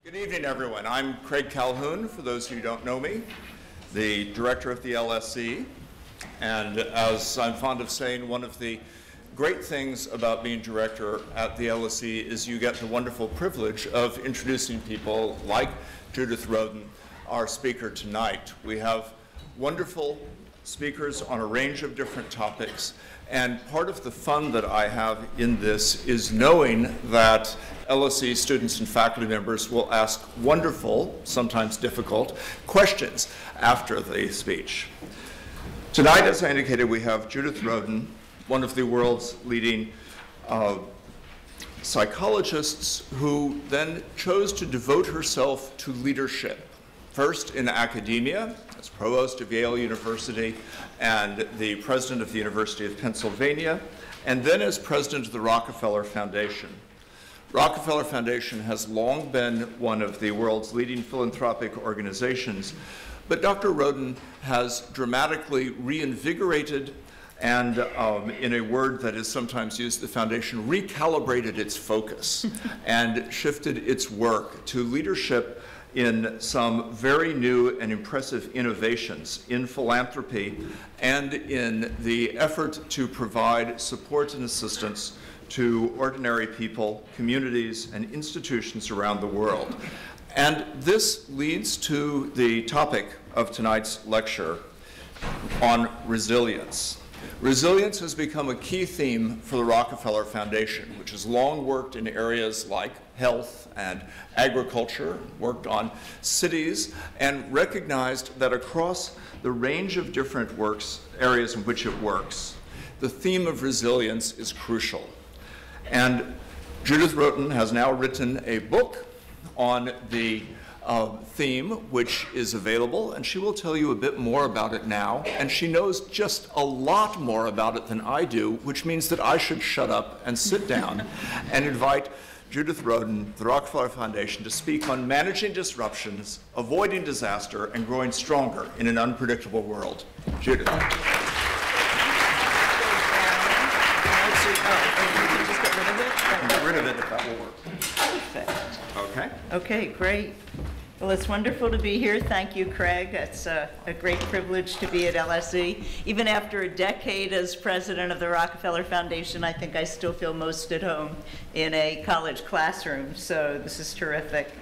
Good evening, everyone. I'm Craig Calhoun, for those who don't know me, the director of the LSE. And as I'm fond of saying, one of the great things about being director at the LSE is you get the wonderful privilege of introducing people like Judith Rodin, our speaker tonight. We have wonderful speakers on a range of different topics. And part of the fun that I have in this is knowing that LSE students and faculty members will ask wonderful, sometimes difficult, questions after the speech. Tonight, as I indicated, we have Judith Rodin, one of the world's leading psychologists who then chose to devote herself to leadership, first in academia, as provost of Yale University and the president of the University of Pennsylvania, and then as president of the Rockefeller Foundation. Rockefeller Foundation has long been one of the world's leading philanthropic organizations, but Dr. Rodin has dramatically reinvigorated and, in a word that is sometimes used, the foundation recalibrated its focus and shifted its work to leadership in some very new and impressive innovations in philanthropy and in the effort to provide support and assistance to ordinary people, communities, and institutions around the world. And this leads to the topic of tonight's lecture on resilience. Resilience has become a key theme for the Rockefeller Foundation, which has long worked in areas like health and agriculture, worked on cities, and recognized that across the range of different areas in which it works, the theme of resilience is crucial. And Judith Rodin has now written a book on the theme, which is available, and she will tell you a bit more about it now. And she knows just a lot more about it than I do, which means that I should shut up and sit down and invite Judith Rodin, the Rockefeller Foundation, to speak on managing disruptions, avoiding disaster, and growing stronger in an unpredictable world. Judith. Get rid of it if that will work. Perfect. Okay. Okay, great. Well, it's wonderful to be here. Thank you, Craig. It's a great privilege to be at LSE. Even after a decade as president of the Rockefeller Foundation, I think I still feel most at home in a college classroom, so this is terrific.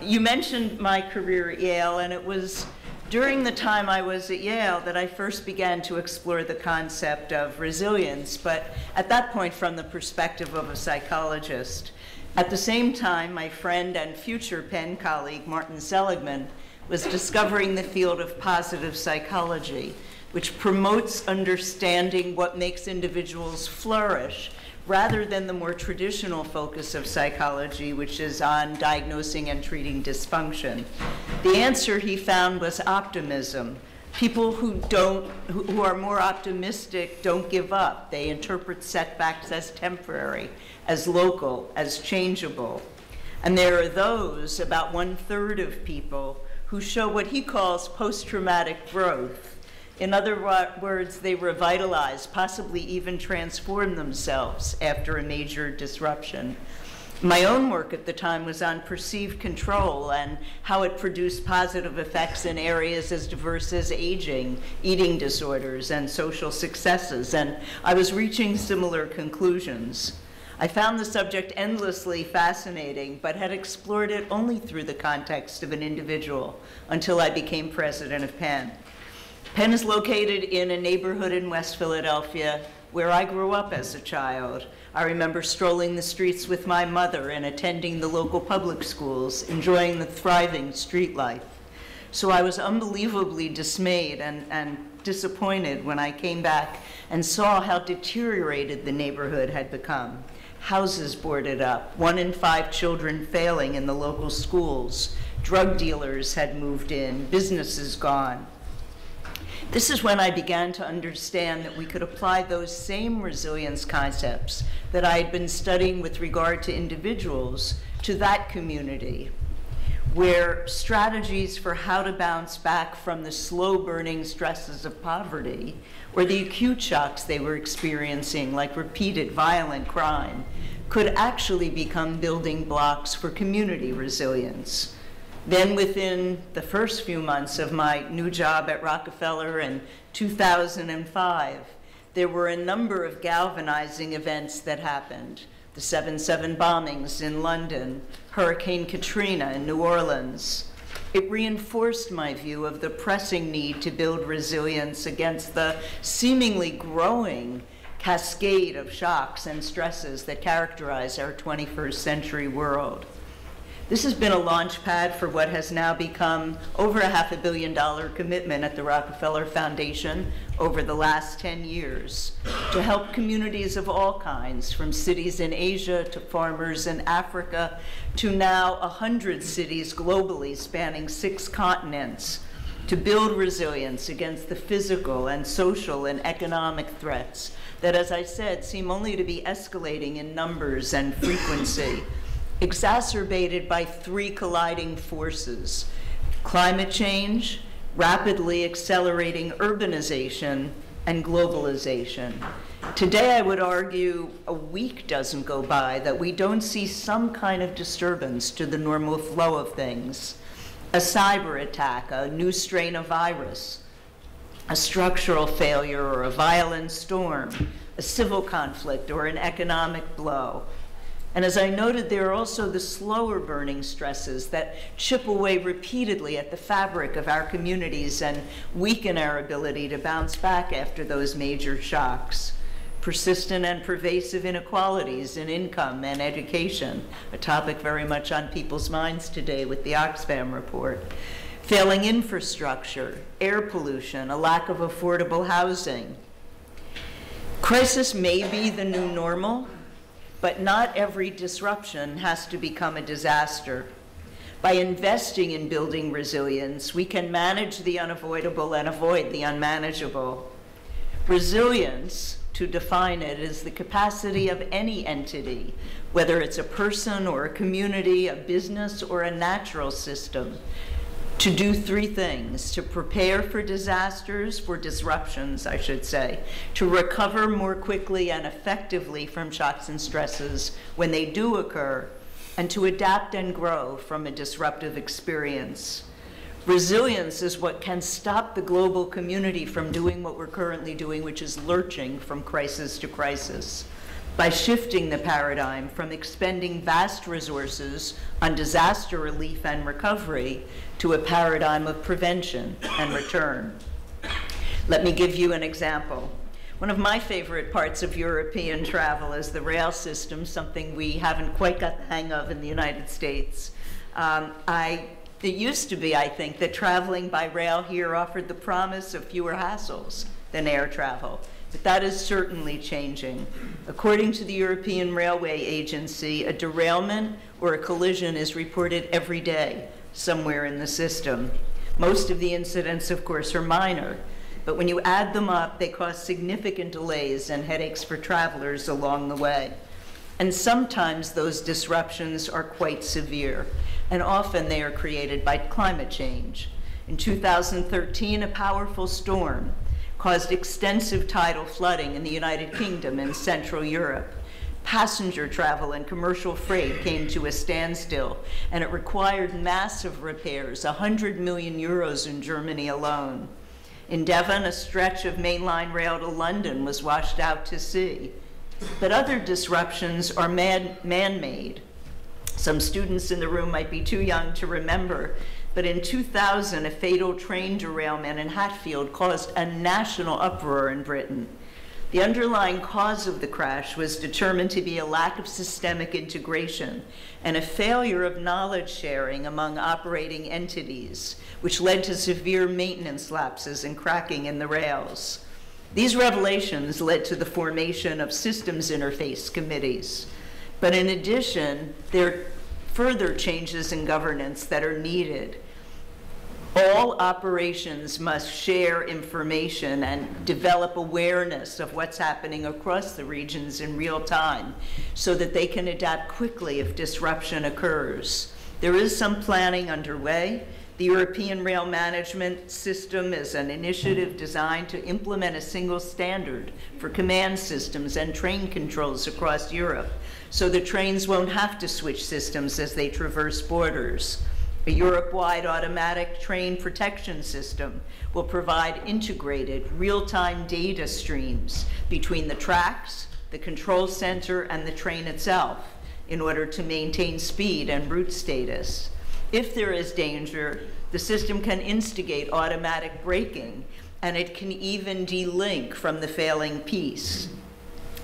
You mentioned my career at Yale, and it was during the time I was at Yale that I first began to explore the concept of resilience, but at that point from the perspective of a psychologist. At the same time, my friend and future Penn colleague, Martin Seligman, was discovering the field of positive psychology, which promotes understanding what makes individuals flourish, rather than the more traditional focus of psychology, which is on diagnosing and treating dysfunction. The answer he found was optimism. People who are more optimistic don't give up. They interpret setbacks as temporary, as local, as changeable. And there are those, about 1/3 of people, who show what he calls post-traumatic growth. In other words, they revitalize, possibly even transform themselves after a major disruption. My own work at the time was on perceived control and how it produced positive effects in areas as diverse as aging, eating disorders, and social successes, and I was reaching similar conclusions. I found the subject endlessly fascinating, but had explored it only through the context of an individual until I became president of Penn. Penn is located in a neighborhood in West Philadelphia where I grew up as a child. I remember strolling the streets with my mother and attending the local public schools, enjoying the thriving street life. So I was unbelievably dismayed and disappointed when I came back and saw how deteriorated the neighborhood had become. Houses boarded up, 1 in 5 children failing in the local schools, drug dealers had moved in, businesses gone. This is when I began to understand that we could apply those same resilience concepts that I had been studying with regard to individuals to that community, where strategies for how to bounce back from the slow-burning stresses of poverty or the acute shocks they were experiencing, like repeated violent crime, could actually become building blocks for community resilience. Then within the first few months of my new job at Rockefeller in 2005, there were a number of galvanizing events that happened. The 7/7 bombings in London, Hurricane Katrina in New Orleans. It reinforced my view of the pressing need to build resilience against the seemingly growing cascade of shocks and stresses that characterize our 21st century world. This has been a launch pad for what has now become over a $500 million commitment at the Rockefeller Foundation over the last 10 years to help communities of all kinds, from cities in Asia to farmers in Africa to now 100 cities globally spanning 6 continents, to build resilience against the physical and social and economic threats that, as I said, seem only to be escalating in numbers and frequency, exacerbated by 3 colliding forces: climate change, rapidly accelerating urbanization, and globalization. Today, I would argue a week doesn't go by that we don't see some kind of disturbance to the normal flow of things. A cyber attack, a new strain of virus, a structural failure or a violent storm, a civil conflict or an economic blow. And as I noted, there are also the slower burning stresses that chip away repeatedly at the fabric of our communities and weaken our ability to bounce back after those major shocks. Persistent and pervasive inequalities in income and education, a topic very much on people's minds today with the Oxfam report. Failing infrastructure, air pollution, a lack of affordable housing. Crisis may be the new normal, but not every disruption has to become a disaster. By investing in building resilience, we can manage the unavoidable and avoid the unmanageable. Resilience, to define it, is the capacity of any entity, whether it's a person or a community, a business, or a natural system, to do 3 things: to prepare for disasters, for disruptions, I should say, to recover more quickly and effectively from shocks and stresses when they do occur, and to adapt and grow from a disruptive experience. Resilience is what can stop the global community from doing what we're currently doing, which is lurching from crisis to crisis, by shifting the paradigm from expending vast resources on disaster relief and recovery to a paradigm of prevention and return. Let me give you an example. One of my favorite parts of European travel is the rail system, something we haven't quite got the hang of in the United States. It used to be, I think, that traveling by rail here offered the promise of fewer hassles than air travel. But that is certainly changing. According to the European Railway Agency, a derailment or a collision is reported every day somewhere in the system. Most of the incidents, of course, are minor, but when you add them up, they cause significant delays and headaches for travelers along the way. And sometimes those disruptions are quite severe, and often they are created by climate change. In 2013, a powerful storm caused extensive tidal flooding in the United Kingdom and Central Europe. Passenger travel and commercial freight came to a standstill, and it required massive repairs, 100 million euros in Germany alone. In Devon, a stretch of mainline rail to London was washed out to sea. But other disruptions are man-made. Some students in the room might be too young to remember, but in 2000, a fatal train derailment in Hatfield caused a national uproar in Britain. The underlying cause of the crash was determined to be a lack of systemic integration and a failure of knowledge sharing among operating entities, which led to severe maintenance lapses and cracking in the rails. These revelations led to the formation of systems interface committees. But in addition, there are further changes in governance that are needed. All operations must share information and develop awareness of what's happening across the regions in real time so that they can adapt quickly if disruption occurs. There is some planning underway, The European Rail Management System is an initiative designed to implement a single standard for command systems and train controls across Europe, so the trains won't have to switch systems as they traverse borders. A Europe-wide automatic train protection system will provide integrated, real-time data streams between the tracks, the control center, and the train itself in order to maintain speed and route status. If there is danger, the system can instigate automatic braking, and it can even delink from the failing piece.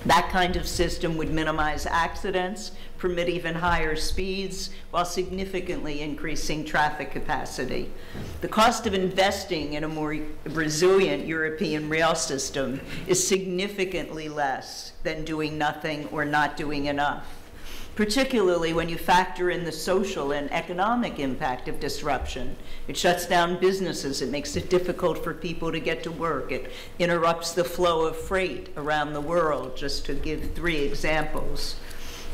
That kind of system would minimize accidents, permit even higher speeds, while significantly increasing traffic capacity. The cost of investing in a more resilient European rail system is significantly less than doing nothing or not doing enough, particularly when you factor in the social and economic impact of disruption. It shuts down businesses, it makes it difficult for people to get to work, it interrupts the flow of freight around the world, just to give 3 examples.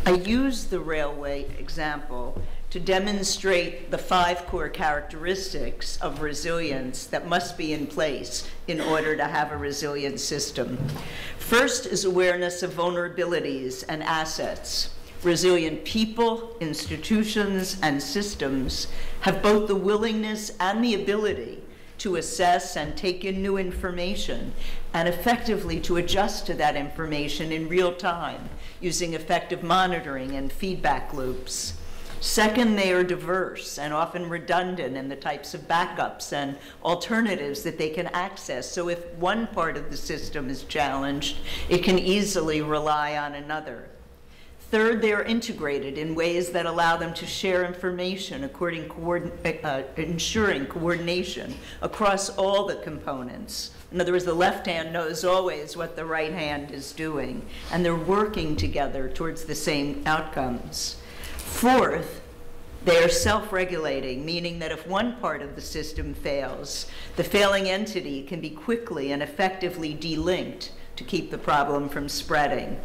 I use the railway example to demonstrate the 5 core characteristics of resilience that must be in place in order to have a resilient system. First is awareness of vulnerabilities and assets. Resilient people, institutions, and systems have both the willingness and the ability to assess and take in new information and effectively to adjust to that information in real time using effective monitoring and feedback loops. Second, they are diverse and often redundant in the types of backups and alternatives that they can access. So if one part of the system is challenged, it can easily rely on another. Third, they are integrated in ways that allow them to share information, ensuring coordination across all the components. In other words, the left hand knows always what the right hand is doing, and they're working together towards the same outcomes. Fourth, they are self-regulating, meaning that if one part of the system fails, the failing entity can be quickly and effectively delinked to keep the problem from spreading.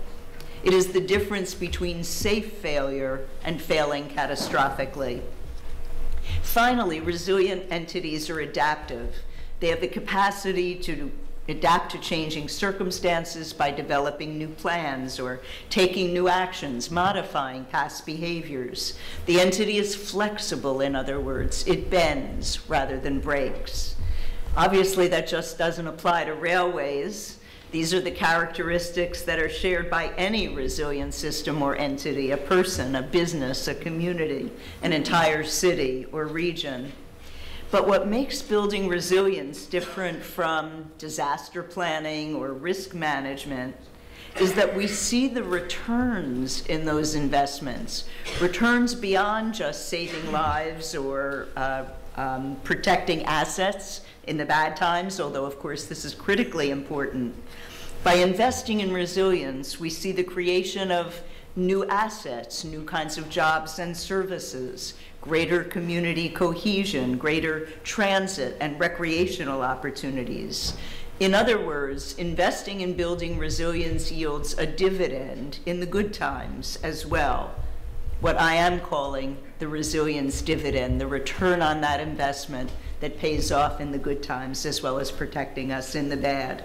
It is the difference between safe failure and failing catastrophically. Finally, resilient entities are adaptive. They have the capacity to adapt to changing circumstances by developing new plans or taking new actions, modifying past behaviors. The entity is flexible, in other words. It bends rather than breaks. Obviously, that just doesn't apply to railways. These are the characteristics that are shared by any resilient system or entity, a person, a business, a community, an entire city or region. But what makes building resilience different from disaster planning or risk management is that we see the returns in those investments, returns beyond just saving lives or protecting assets in the bad times, although of course this is critically important. By investing in resilience, we see the creation of new assets, new kinds of jobs and services, greater community cohesion, greater transit and recreational opportunities. In other words, investing in building resilience yields a dividend in the good times as well. What I am calling the resilience dividend, the return on that investment that pays off in the good times as well as protecting us in the bad.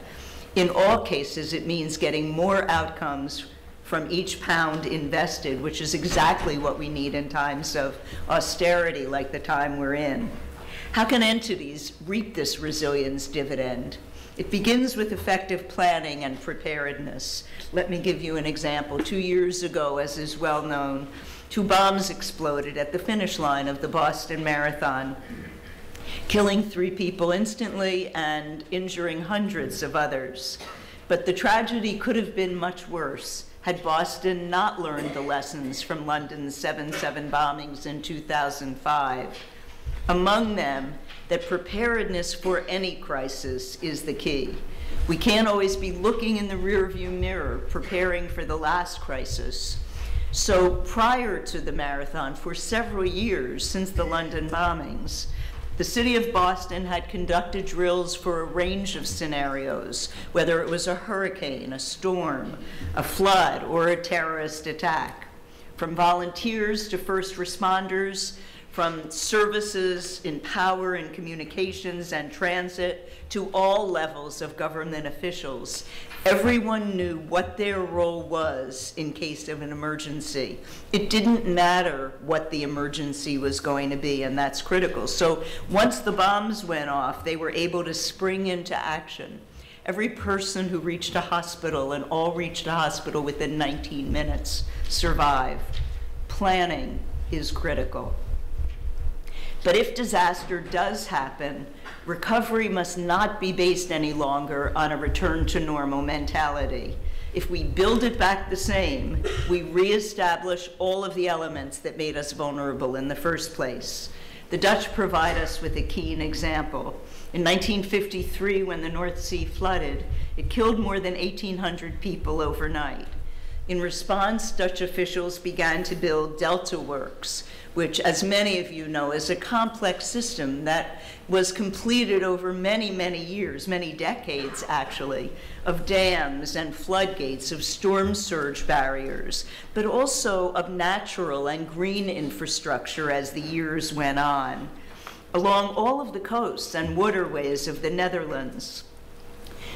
In all cases, it means getting more outcomes from each pound invested, which is exactly what we need in times of austerity like the time we're in. How can entities reap this resilience dividend? It begins with effective planning and preparedness. Let me give you an example. 2 years ago, as is well known, 2 bombs exploded at the finish line of the Boston Marathon, killing 3 people instantly and injuring hundreds of others. But the tragedy could have been much worse had Boston not learned the lessons from London's 7/7 bombings in 2005. Among them, that preparedness for any crisis is the key. We can't always be looking in the rearview mirror, preparing for the last crisis. So prior to the marathon, for several years since the London bombings, the city of Boston had conducted drills for a range of scenarios, whether it was a hurricane, a storm, a flood, or a terrorist attack. From volunteers to first responders, from services in power and communications and transit to all levels of government officials. Everyone knew what their role was in case of an emergency. It didn't matter what the emergency was going to be, and that's critical. So once the bombs went off, they were able to spring into action. Every person who reached a hospital, and all reached a hospital within 19 minutes, survived. Planning is critical. But if disaster does happen, recovery must not be based any longer on a return to normal mentality. If we build it back the same, we reestablish all of the elements that made us vulnerable in the first place. The Dutch provide us with a keen example. In 1953, when the North Sea flooded, it killed more than 1,800 people overnight. In response, Dutch officials began to build Delta Works, which, as many of you know, is a complex system that was completed over many, many years, many decades actually, of dams and floodgates, of storm surge barriers, but also of natural and green infrastructure as the years went on, along all of the coasts and waterways of the Netherlands.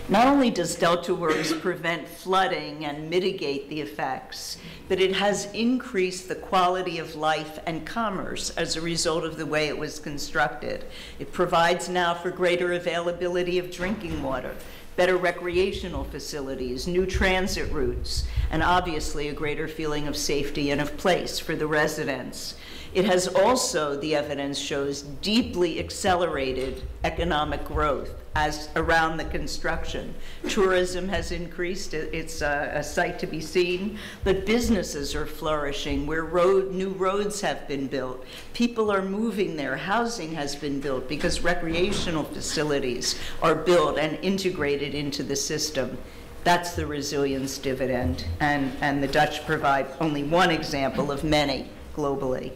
Not only does Delta Works prevent flooding and mitigate the effects, but it has increased the quality of life and commerce as a result of the way it was constructed. It provides now for greater availability of drinking water, better recreational facilities, new transit routes, and obviously a greater feeling of safety and of place for the residents. It has also, the evidence shows, deeply accelerated economic growth as around the construction. Tourism has increased, it's a sight to be seen, but businesses are flourishing where new roads have been built. People are moving there, housing has been built because recreational facilities are built and integrated into the system. That's the resilience dividend, and the Dutch provide only one example of many globally.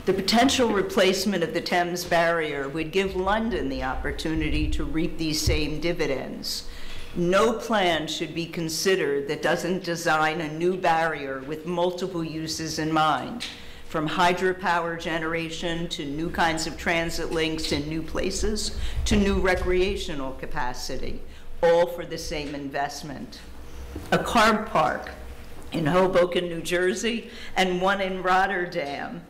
The potential replacement of the Thames barrier would give London the opportunity to reap these same dividends. No plan should be considered that doesn't design a new barrier with multiple uses in mind, from hydropower generation to new kinds of transit links in new places to new recreational capacity, all for the same investment. A car park in Hoboken, New Jersey, and one in Rotterdam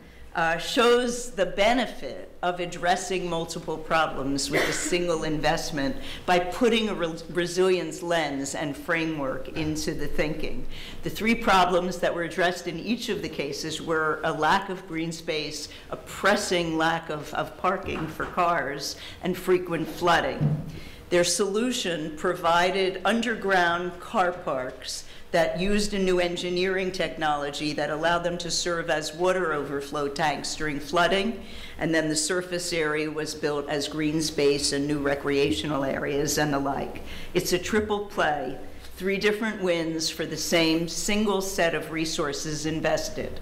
shows the benefit of addressing multiple problems with a single investment by putting a resilience lens and framework into the thinking. The three problems that were addressed in each of the cases were a lack of green space, a pressing lack of parking for cars, and frequent flooding. Their solution provided underground car parks that used a new engineering technology that allowed them to serve as water overflow tanks during flooding, and then the surface area was built as green space and new recreational areas and the like. It's a triple play, 3 different wins for the same single set of resources invested.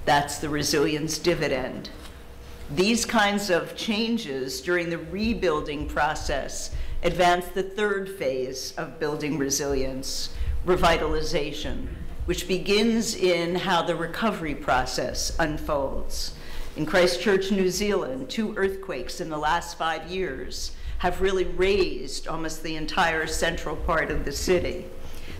That's the resilience dividend. These kinds of changes during the rebuilding process advance the third phase of building resilience, revitalization, which begins in how the recovery process unfolds. In Christchurch, New Zealand, 2 earthquakes in the last 5 years have really razed almost the entire central part of the city.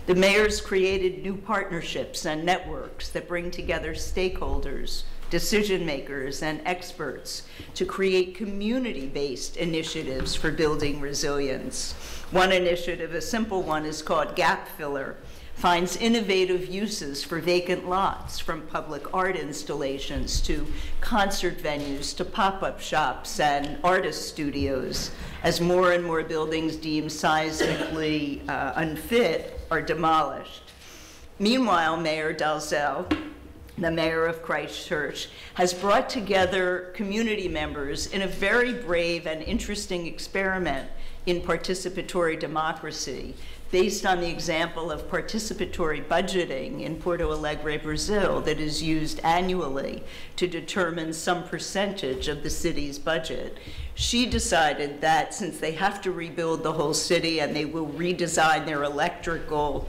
The mayors created new partnerships and networks that bring together stakeholders, decision makers, and experts to create community-based initiatives for building resilience. One initiative, a simple one, is called Gap Filler, finds innovative uses for vacant lots, from public art installations to concert venues to pop-up shops and artist studios, as more and more buildings deemed seismically unfit are demolished. Meanwhile, Mayor Dalzell, the mayor of Christchurch, has brought together community members in a very brave and interesting experiment in participatory democracy, based on the example of participatory budgeting in Porto Alegre, Brazil, that is used annually to determine some percentage of the city's budget. She decided that since they have to rebuild the whole city and they will redesign their electoral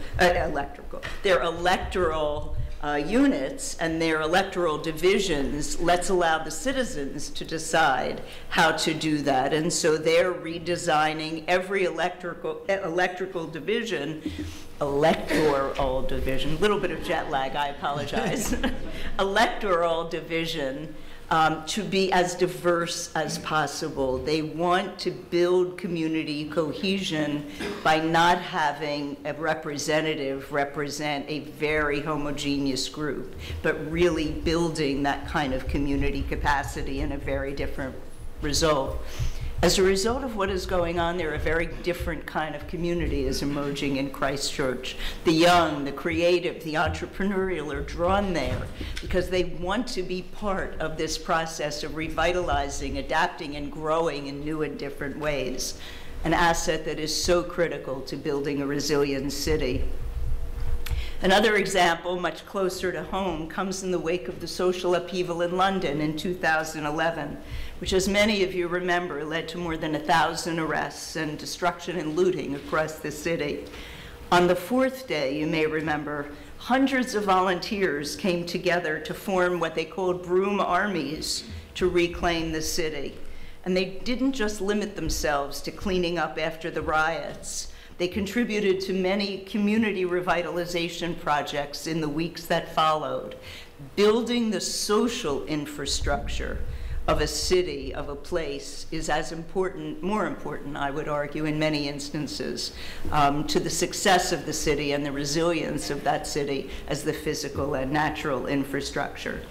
units and their electoral divisions, let's allow the citizens to decide how to do that. And so they're redesigning every electoral division, electoral division, a little bit of jet lag, I apologize, electoral division, to be as diverse as possible. They want to build community cohesion by not having a representative represent a very homogeneous group, but really building that kind of community capacity in a very different result. As a result of what is going on there, a very different kind of community is emerging in Christchurch. The young, the creative, the entrepreneurial are drawn there because they want to be part of this process of revitalizing, adapting, and growing in new and different ways, an asset that is so critical to building a resilient city. Another example, much closer to home, comes in the wake of the social upheaval in London in 2011, which, as many of you remember, led to more than 1,000 arrests and destruction and looting across the city. On the fourth day, you may remember, hundreds of volunteers came together to form what they called broom armies to reclaim the city. And they didn't just limit themselves to cleaning up after the riots. They contributed to many community revitalization projects in the weeks that followed, building the social infrastructure of a city, of a place, is as important, more important, I would argue, in many instances, to the success of the city and the resilience of that city as the physical and natural infrastructure.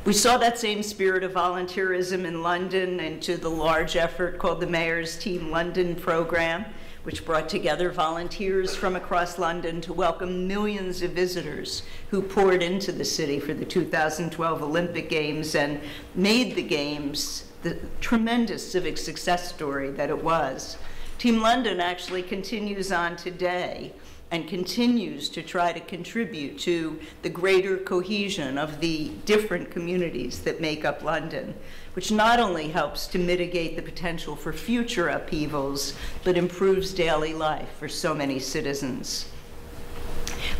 We saw that same spirit of volunteerism in London into the large effort called the Mayor's Team London program, which brought together volunteers from across London to welcome millions of visitors who poured into the city for the 2012 Olympic Games and made the Games the tremendous civic success story that it was. Team London actually continues on today and continues to try to contribute to the greater cohesion of the different communities that make up London, which not only helps to mitigate the potential for future upheavals, but improves daily life for so many citizens.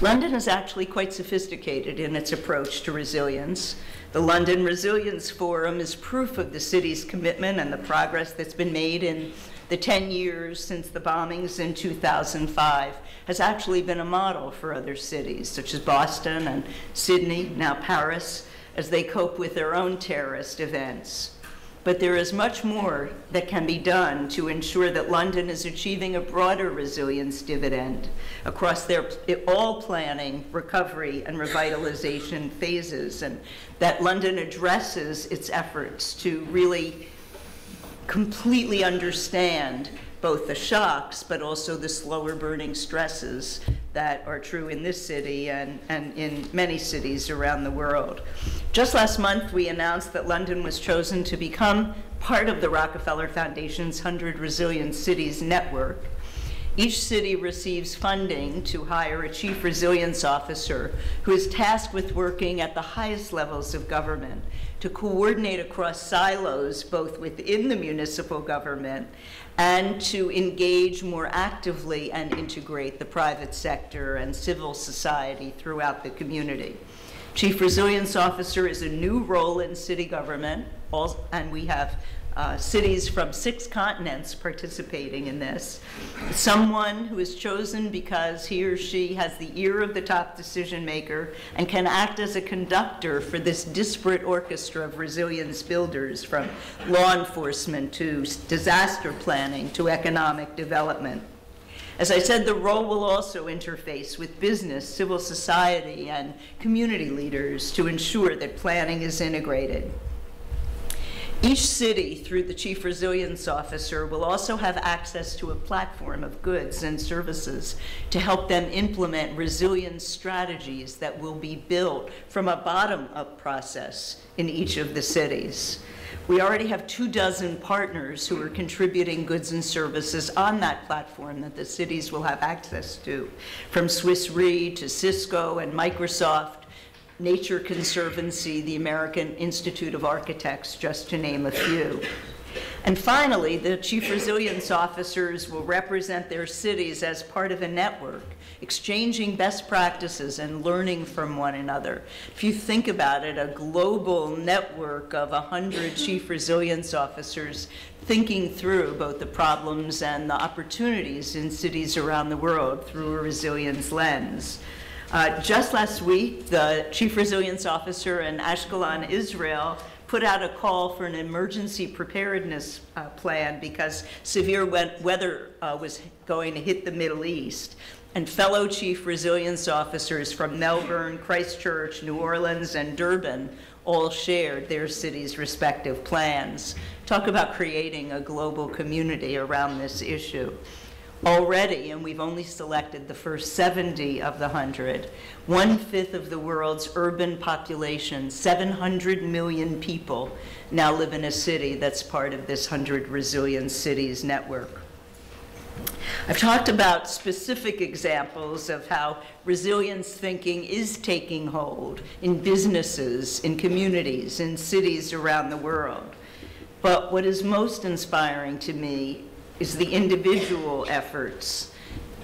London is actually quite sophisticated in its approach to resilience. The London Resilience Forum is proof of the city's commitment and the progress that's been made in the 10 years since the bombings in 2005 has actually been a model for other cities, such as Boston and Sydney, now Paris, as they cope with their own terrorist events. But there is much more that can be done to ensure that London is achieving a broader resilience dividend across their all planning, recovery, and revitalization phases, and that London addresses its efforts to really completely understand both the shocks, but also the slower burning stresses that are true in this city and in many cities around the world. Just last month, we announced that London was chosen to become part of the Rockefeller Foundation's 100 Resilient Cities Network. Each city receives funding to hire a chief resilience officer who is tasked with working at the highest levels of government to coordinate across silos, both within the municipal government, and to engage more actively and integrate the private sector and civil society throughout the community. Chief Resilience Officer is a new role in city government, and we have cities from 6 continents participating in this. Someone who is chosen because he or she has the ear of the top decision maker and can act as a conductor for this disparate orchestra of resilience builders, from law enforcement to disaster planning to economic development. As I said, the role will also interface with business, civil society, and community leaders to ensure that planning is integrated. Each city, through the Chief Resilience Officer, will also have access to a platform of goods and services to help them implement resilience strategies that will be built from a bottom-up process in each of the cities. We already have 24 partners who are contributing goods and services on that platform that the cities will have access to, from Swiss Re to Cisco and Microsoft, Nature Conservancy, the American Institute of Architects, just to name a few. And finally, the Chief Resilience Officers will represent their cities as part of a network, exchanging best practices and learning from one another. If you think about it, a global network of 100 Chief Resilience Officers thinking through both the problems and the opportunities in cities around the world through a resilience lens. Just last week, the Chief Resilience Officer in Ashkelon, Israel, put out a call for an emergency preparedness plan because severe weather was going to hit the Middle East. And fellow Chief Resilience Officers from Melbourne, Christchurch, New Orleans, and Durban all shared their cities' respective plans. Talk about creating a global community around this issue. Already, and we've only selected the first 70 of the 100, 1/5 of the world's urban population, 700 million people, now live in a city that's part of this 100 Resilient Cities network. I've talked about specific examples of how resilience thinking is taking hold in businesses, in communities, in cities around the world. But what is most inspiring to me is the individual efforts.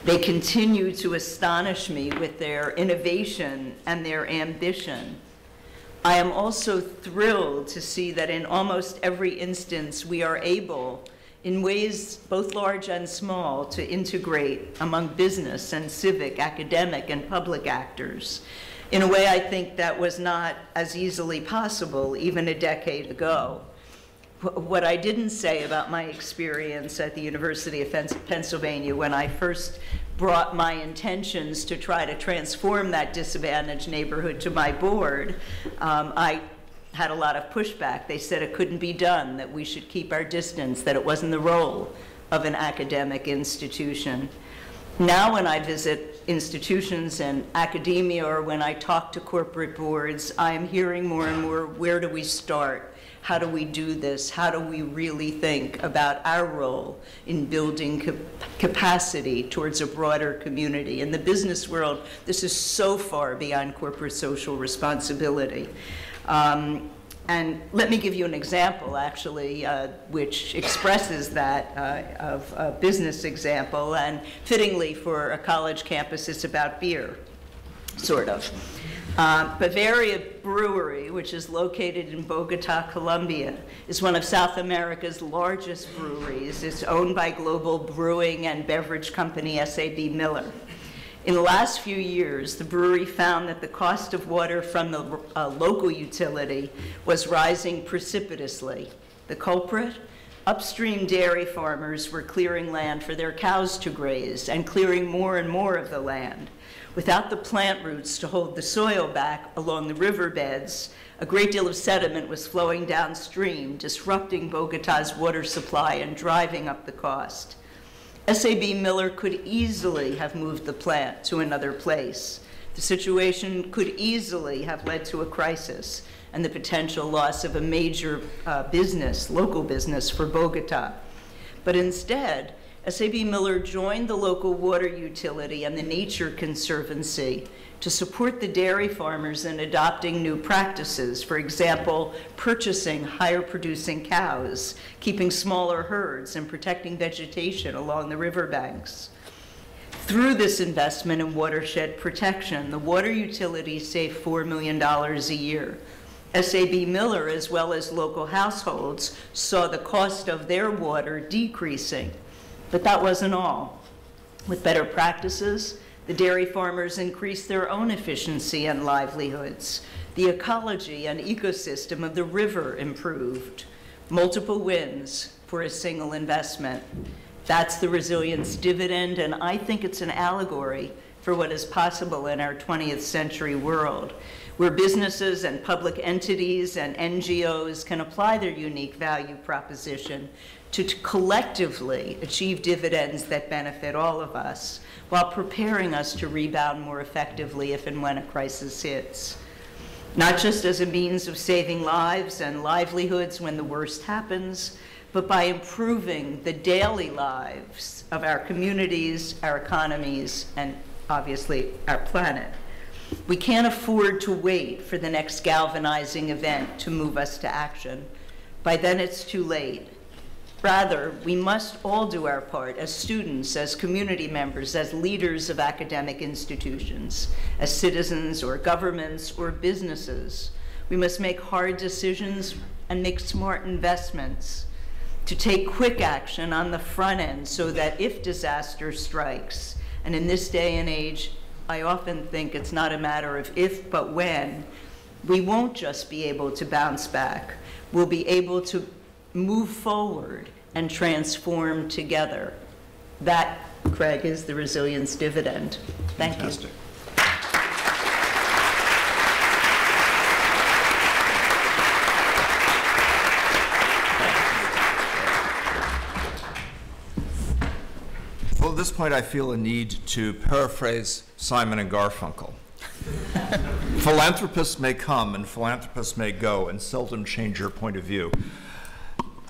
They continue to astonish me with their innovation and their ambition. I am also thrilled to see that in almost every instance we are able, in ways both large and small, to integrate among business and civic, academic, and public actors in a way I think that was not as easily possible even a decade ago. What I didn't say about my experience at the University of Pennsylvania when I first brought my intentions to try to transform that disadvantaged neighborhood to my board, I had a lot of pushback. They said it couldn't be done, that we should keep our distance, that it wasn't the role of an academic institution. Now when I visit institutions and academia or when I talk to corporate boards, I am hearing more and more, where do we start? How do we do this? How do we really think about our role in building capacity towards a broader community? In the business world, this is so far beyond corporate social responsibility. And let me give you an example, actually, which expresses that, of a business example. And fittingly for a college campus, it's about beer, sort of. Bavaria Brewery, which is located in Bogota, Colombia, is one of South America's largest breweries. It's owned by global brewing and beverage company SAB-Miller. In the last few years, the brewery found that the cost of water from the local utility was rising precipitously. The culprit? Upstream dairy farmers were clearing land for their cows to graze and clearing more and more of the land. Without the plant roots to hold the soil back along the riverbeds, a great deal of sediment was flowing downstream, disrupting Bogota's water supply and driving up the cost. SAB-Miller could easily have moved the plant to another place. The situation could easily have led to a crisis and the potential loss of a major business, local business for Bogota. But instead, SAB-Miller joined the local water utility and the Nature Conservancy to support the dairy farmers in adopting new practices. For example, purchasing higher producing cows, keeping smaller herds, and protecting vegetation along the riverbanks. Through this investment in watershed protection, the water utility saved $4 million a year. SAB-Miller, as well as local households, saw the cost of their water decreasing. But that wasn't all. With better practices, the dairy farmers increased their own efficiency and livelihoods. The ecology and ecosystem of the river improved. Multiple wins for a single investment. That's the resilience dividend, and I think it's an allegory for what is possible in our 20th century world, where businesses and public entities and NGOs can apply their unique value proposition to collectively achieve dividends that benefit all of us, while preparing us to rebound more effectively if and when a crisis hits. Not just as a means of saving lives and livelihoods when the worst happens, but by improving the daily lives of our communities, our economies, and obviously our planet. We can't afford to wait for the next galvanizing event to move us to action. By then it's too late. Rather, we must all do our part as students, as community members, as leaders of academic institutions, as citizens or governments or businesses. We must make hard decisions and make smart investments to take quick action on the front end so that if disaster strikes, and in this day and age, I often think it's not a matter of if but when, we won't just be able to bounce back. We'll be able to move forward and transform together. That, Craig, is the resilience dividend. Thank Fantastic. you. Well, at this point, I feel a need to paraphrase Simon and Garfunkel. Philanthropists may come and philanthropists may go and seldom change your point of view.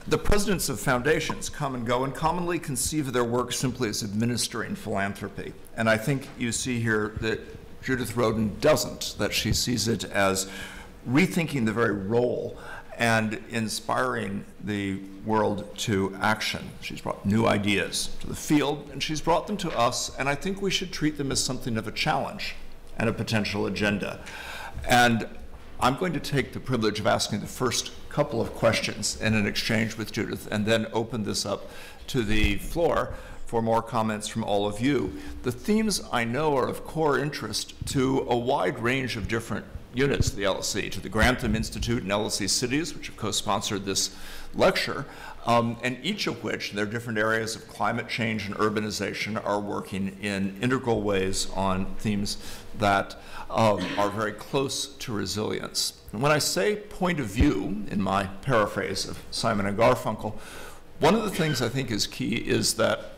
The presidents of foundations come and go and commonly conceive of their work simply as administering philanthropy. And I think you see here that Judith Rodin doesn't, that she sees it as rethinking the very role and inspiring the world to action. She's brought new ideas to the field, and she's brought them to us, and I think we should treat them as something of a challenge and a potential agenda. And I'm going to take the privilege of asking the first couple of questions in an exchange with Judith, and then open this up to the floor for more comments from all of you. The themes I know are of core interest to a wide range of different units of the LSE, to the Grantham Institute and LSE Cities, which have co-sponsored this lecture, and each of which, in their different areas of climate change and urbanization, are working in integral ways on themes that are very close to resilience. And when I say point of view, in my paraphrase of Simon and Garfunkel, one of the things I think is key is that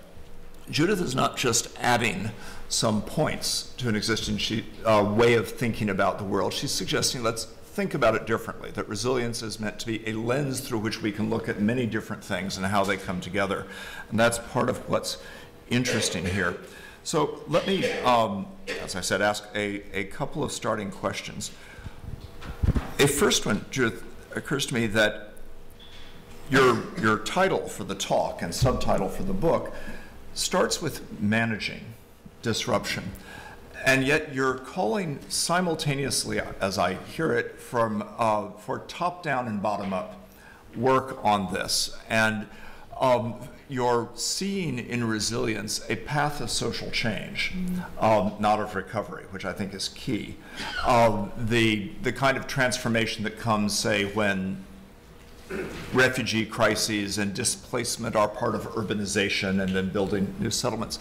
Judith is not just adding some points to an existing way of thinking about the world. She's suggesting let's think about it differently, that resilience is meant to be a lens through which we can look at many different things and how they come together. And that's part of what's interesting here. So let me, as I said, ask a couple of starting questions. A first one, Judith, occurs to me that your title for the talk and subtitle for the book starts with managing disruption. And yet you're calling simultaneously, as I hear it, for top-down and bottom-up work on this. And you're seeing in resilience a path of social change, not of recovery, which I think is key. The kind of transformation that comes, say, when refugee crises and displacement are part of urbanization and then building new settlements.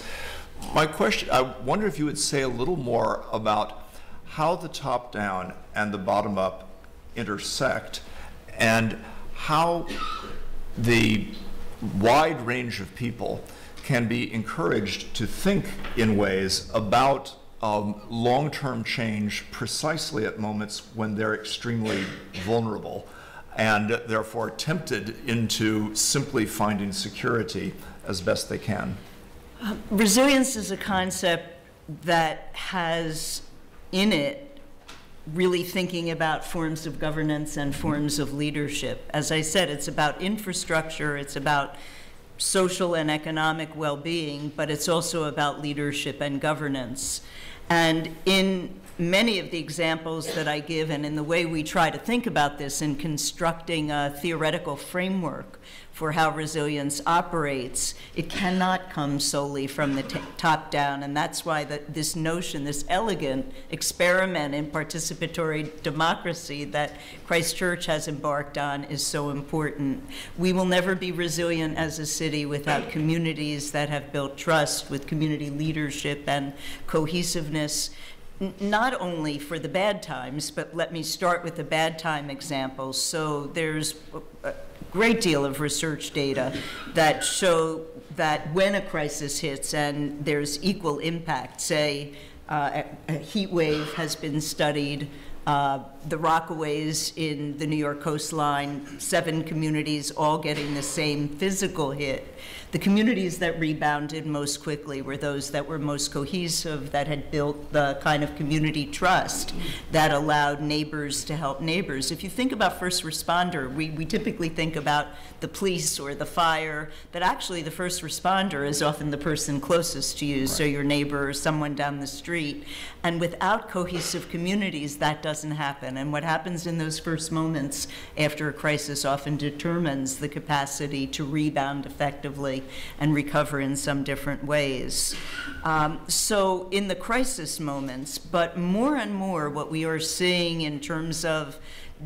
My question, I wonder if you would say a little more about how the top-down and the bottom-up intersect, and how the wide range of people can be encouraged to think in ways about long-term change precisely at moments when they're extremely vulnerable and therefore tempted into simply finding security as best they can. Resilience is a concept that has in it really thinking about forms of governance and forms of leadership. As I said, it's about infrastructure, it's about social and economic well-being, but it's also about leadership and governance. And in many of the examples that I give and in the way we try to think about this in constructing a theoretical framework for how resilience operates, it cannot come solely from the top down. And that's why this notion, this elegant experiment in participatory democracy that Christchurch has embarked on is so important. We will never be resilient as a city without communities that have built trust, with community leadership and cohesiveness, not only for the bad times, but let me start with the bad time examples. So there's a great deal of research data that show that when a crisis hits and there's equal impact, say a heat wave has been studied the Rockaways in the New York coastline, 7 communities all getting the same physical hit. The communities that rebounded most quickly were those that were most cohesive, that had built the kind of community trust that allowed neighbors to help neighbors. If you think about first responder, we typically think about the police or the fire, but actually the first responder is often the person closest to you, so your neighbor or someone down the street. And without cohesive communities, that doesn't happen. And what happens in those first moments after a crisis often determines the capacity to rebound effectively and recover in some different ways. So in the crisis moments, but more and more what we are seeing in terms of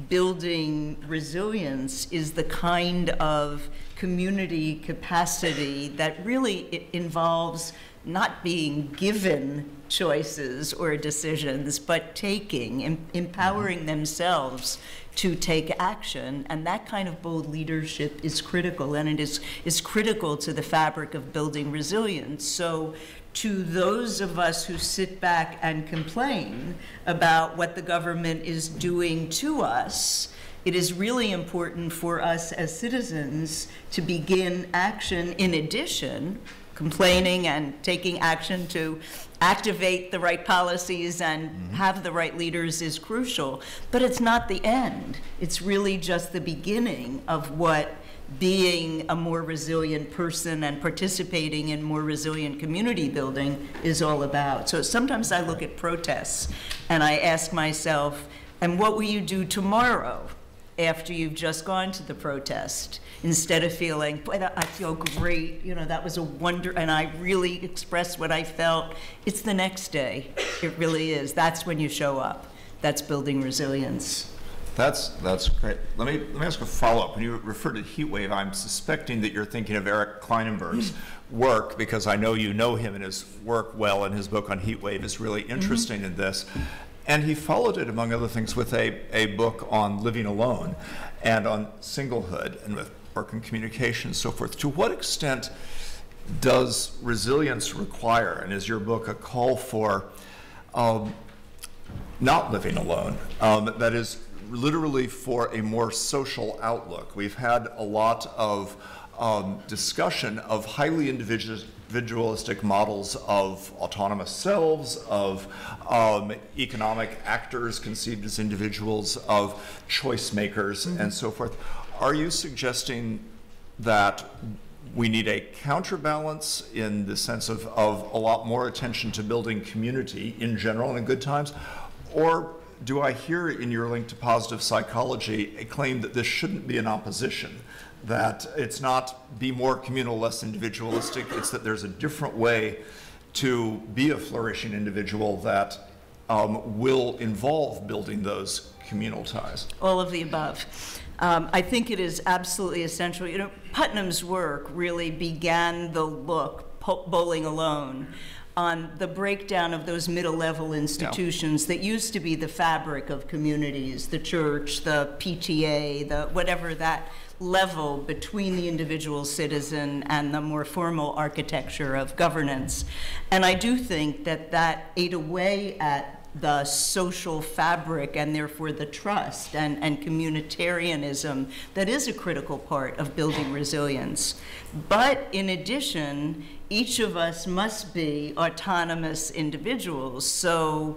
building resilience is the kind of community capacity that really involves not being given choices or decisions, but taking, empowering themselves to take action. And that kind of bold leadership is critical, and it is critical to the fabric of building resilience. So to those of us who sit back and complain about what the government is doing to us, it is really important for us as citizens to begin action in addition. Complaining and taking action to activate the right policies and have the right leaders is crucial, but it's not the end. It's really just the beginning of what being a more resilient person and participating in more resilient community building is all about. So sometimes I look at protests and I ask myself, and what will you do tomorrow after you've just gone to the protest? Instead of feeling, boy, I feel great, that was a wonder, and I really expressed what I felt. It's the next day. It really is. That's when you show up. That's building resilience. That's great. Let me ask a follow-up. When you refer to heat wave, I'm suspecting that you're thinking of Eric Kleinenberg's work, because I know you know him and his work well, and his book on heat wave is really interesting in this. And he followed it, among other things, with a book on living alone and on singlehood and with work and communication and so forth. To what extent does resilience require, and is your book a call for not living alone? That is, literally for a more social outlook. We've had a lot of discussion of highly individualistic models of autonomous selves, of economic actors conceived as individuals, of choice makers, and so forth. Are you suggesting that we need a counterbalance in the sense of a lot more attention to building community in general and in good times? Or do I hear in your link to positive psychology a claim that this shouldn't be an opposition, that it's not be more communal, less individualistic, it's that there's a different way to be a flourishing individual that will involve building those communal ties? All of the above. I think it is absolutely essential. Putnam's work really began the look, Bowling Alone, on the breakdown of those middle-level institutions that used to be the fabric of communities, the church, the PTA, the whatever that level between the individual citizen and the more formal architecture of governance. And I do think that ate away at the social fabric and therefore the trust and communitarianism that is a critical part of building resilience. But in addition, each of us must be autonomous individuals. So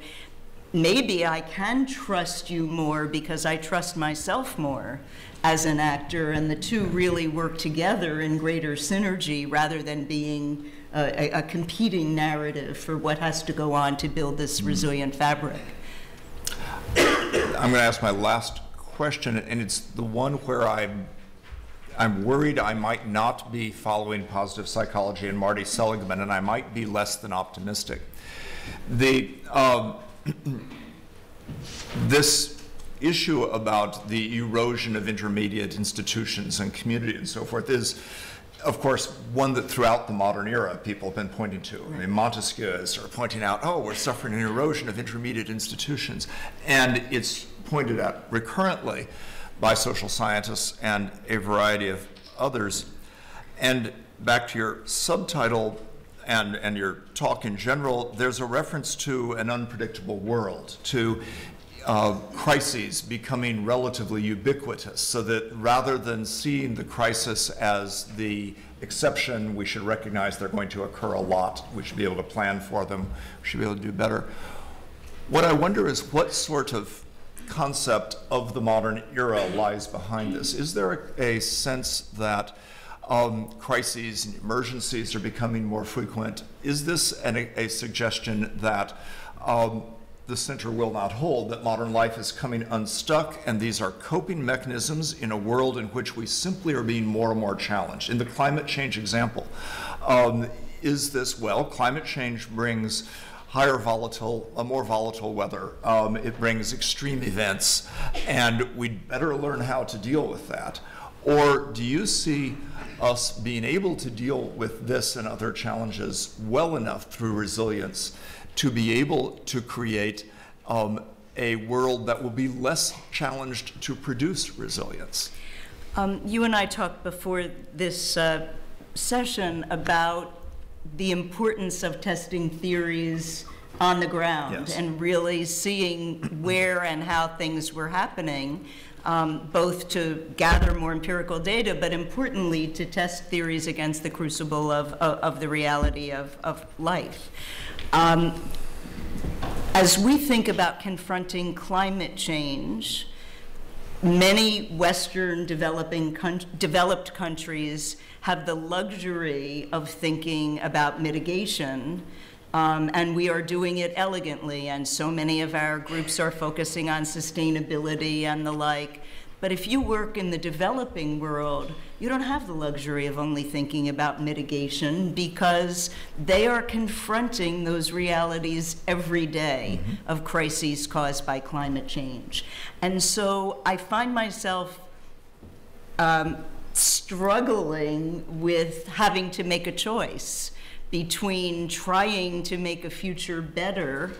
maybe I can trust you more because I trust myself more as an actor, and the two really work together in greater synergy rather than being a competing narrative for what has to go on to build this resilient fabric. I'm going to ask my last question, and it's the one where I'm worried I might not be following positive psychology and Marty Seligman, and I might be less than optimistic. This issue about the erosion of intermediate institutions and community and so forth is, of course, one that throughout the modern era people have been pointing to. I mean, Montesquieu is sort of pointing out, oh, we're suffering an erosion of intermediate institutions. And it's pointed at recurrently by social scientists and a variety of others. And back to your subtitle and your talk in general, there's a reference to an unpredictable world, to crises becoming relatively ubiquitous, so that rather than seeing the crisis as the exception, we should recognize they're going to occur a lot. We should be able to plan for them. We should be able to do better. What I wonder is what sort of concept of the modern era lies behind this. Is there a sense that crises and emergencies are becoming more frequent? Is this a suggestion that the center will not hold, that modern life is coming unstuck, and these are coping mechanisms in a world in which we simply are being more and more challenged? In the climate change example, is this, well, climate change brings more volatile weather. It brings extreme events, and we'd better learn how to deal with that. Or do you see us being able to deal with this and other challenges well enough through resilience to be able to create a world that will be less challenged to produce resilience? You and I talked before this session about the importance of testing theories on the ground, yes, and really seeing where and how things were happening, both to gather more empirical data, but importantly to test theories against the crucible of the reality of life. As we think about confronting climate change, many Western developed countries have the luxury of thinking about mitigation, and we are doing it elegantly, and so many of our groups are focusing on sustainability and the like. But if you work in the developing world, you don't have the luxury of only thinking about mitigation, because they are confronting those realities every day, mm-hmm, of crises caused by climate change. And so I find myself struggling with having to make a choice between trying to make a future better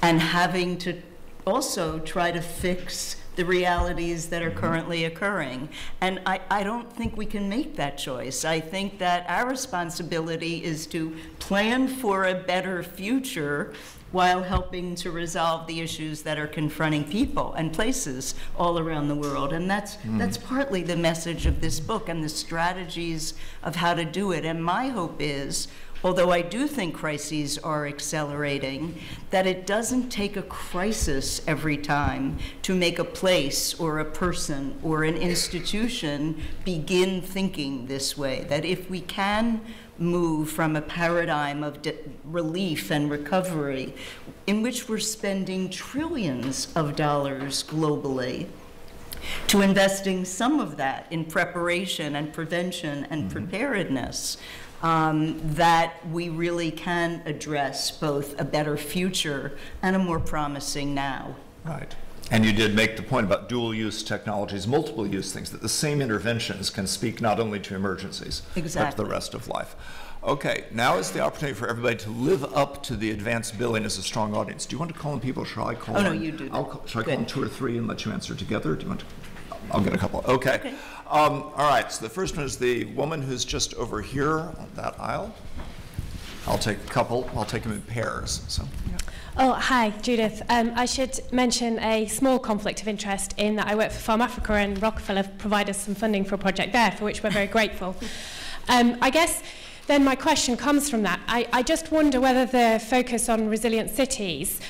and having to also try to fix the realities that are currently occurring. And I don't think we can make that choice. I think that our responsibility is to plan for a better future while helping to resolve the issues that are confronting people and places all around the world. And that's partly the message of this book and the strategies of how to do it. And my hope is, although I do think crises are accelerating, that it doesn't take a crisis every time to make a place or a person or an institution begin thinking this way. That if we can move from a paradigm of relief and recovery in which we're spending trillions of dollars globally, to investing some of that in preparation and prevention and preparedness, that we really can address both a better future and a more promising now. Right. And you did make the point about dual-use technologies, multiple-use things, that the same interventions can speak not only to emergencies, but to the rest of life. Okay, now is the opportunity for everybody to live up to the advanced billing as a strong audience. Do you want to call in people? Shall I call in? Oh, no, you do that. Shall I call in 2 or 3 and let you answer together? Do you want to? I'll get a couple. Okay. All right, so the first one is the woman who's just over here on that aisle. I'll take a couple. I'll take them in pairs. So. Yeah. Oh, hi, Judith. I should mention a small conflict of interest in that I work for Farm Africa, and Rockefeller provided us some funding for a project there, for which we're very grateful. I guess then my question comes from that. I just wonder whether the focus on resilient cities,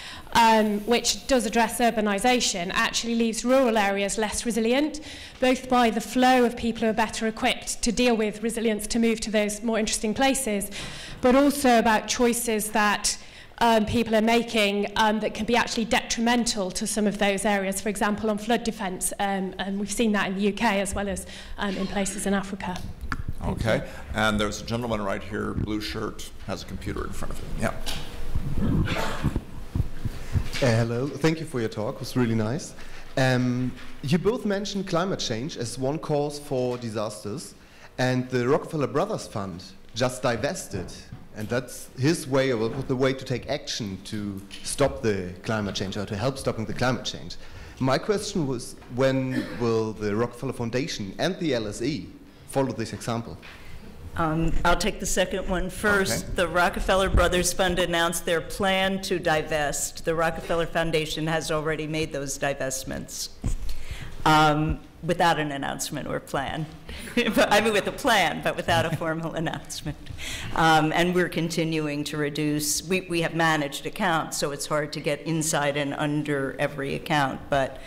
which does address urbanisation, actually leaves rural areas less resilient, both by the flow of people who are better equipped to deal with resilience to move to those more interesting places, but also about choices that people are making that can be actually detrimental to some of those areas, for example, on flood defence, and we've seen that in the UK as well as in places in Africa. Okay, and there's a gentleman right here, blue shirt, has a computer in front of him. Yeah. Hello, thank you for your talk, it was really nice. You both mentioned climate change as one cause for disasters, and the Rockefeller Brothers Fund just divested, and that's his way, or the way to take action to stop the climate change, or to help stopping the climate change. My question was, when will the Rockefeller Foundation and the LSE follow this example? I'll take the second one first. Okay. The Rockefeller Brothers Fund announced their plan to divest. The Rockefeller Foundation has already made those divestments without an announcement or plan. I mean, with a plan, but without a formal announcement. And we're continuing to reduce. We have managed accounts, so it's hard to get inside and under every account, but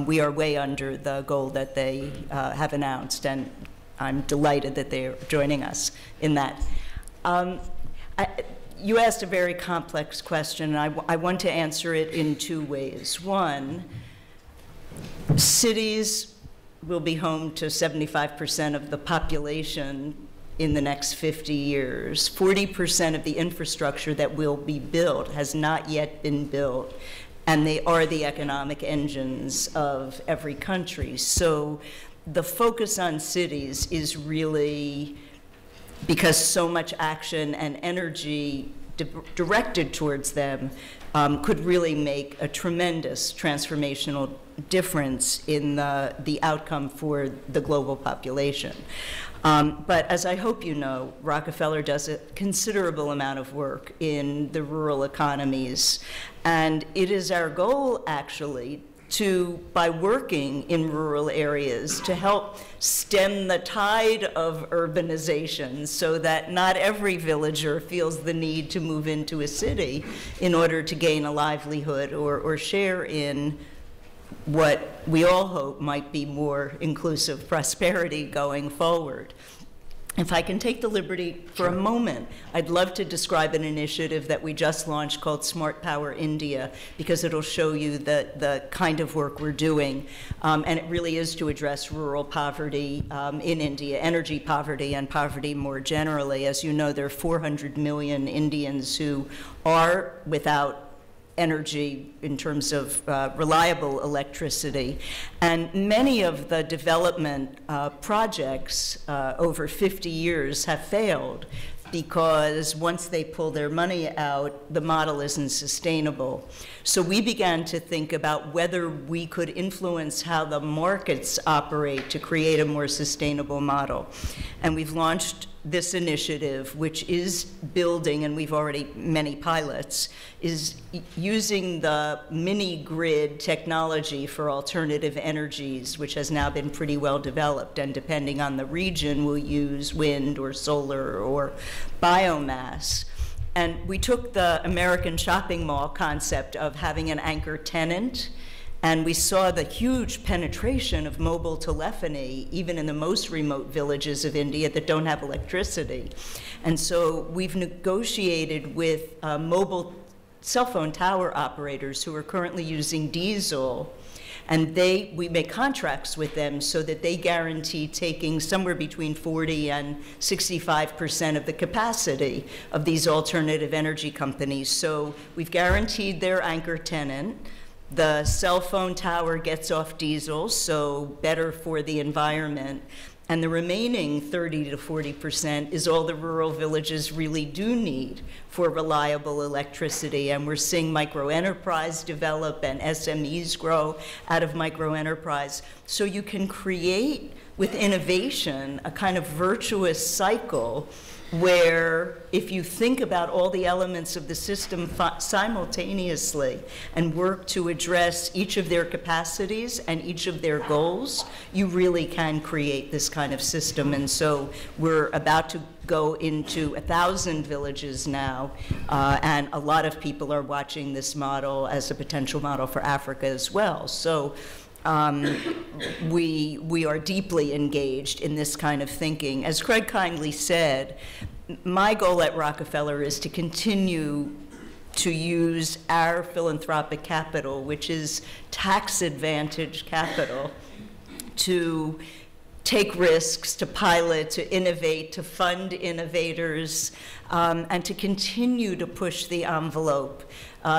we are way under the goal that they have announced, and I'm delighted that they're joining us in that. You asked a very complex question, and I want to answer it in two ways. One, cities will be home to 75% of the population in the next 50 years. 40% of the infrastructure that will be built has not yet been built, and they are the economic engines of every country. So the focus on cities is really because so much action and energy directed towards them could really make a tremendous transformational difference in the outcome for the global population. But as I hope you know, Rockefeller does a considerable amount of work in the rural economies. And it is our goal, actually, by working in rural areas, to help stem the tide of urbanization so that not every villager feels the need to move into a city in order to gain a livelihood or share in what we all hope might be more inclusive prosperity going forward. If I can take the liberty for a moment, I'd love to describe an initiative that we just launched called Smart Power India, because it'll show you the kind of work we're doing. And it really is to address rural poverty in India, energy poverty and poverty more generally. As you know, there are 400 million Indians who are without energy in terms of reliable electricity. And many of the development projects over 50 years have failed because once they pull their money out, the model isn't sustainable. So we began to think about whether we could influence how the markets operate to create a more sustainable model. And we've launched this initiative, which is building, and we've already many pilots, is using the mini-grid technology for alternative energies, which has now been pretty well developed, and depending on the region, we'll use wind or solar or biomass. And we took the American shopping mall concept of having an anchor tenant, and we saw the huge penetration of mobile telephony, even in the most remote villages of India that don't have electricity. And so we've negotiated with mobile cell phone tower operators who are currently using diesel, and we make contracts with them so that they guarantee taking somewhere between 40 and 65% of the capacity of these alternative energy companies. So we've guaranteed their anchor tenant. The cell phone tower gets off diesel, so better for the environment. And the remaining 30 to 40% is all the rural villages really do need for reliable electricity. And we're seeing microenterprise develop and SMEs grow out of microenterprise. So you can create, with innovation, a kind of virtuous cycle where if you think about all the elements of the system simultaneously and work to address each of their capacities and each of their goals, you really can create this kind of system. And so we're about to go into 1,000 villages now, and a lot of people are watching this model as a potential model for Africa as well. So we are deeply engaged in this kind of thinking. As Craig kindly said, my goal at Rockefeller is to continue to use our philanthropic capital, which is tax advantage capital, to take risks, to pilot, to innovate, to fund innovators, and to continue to push the envelope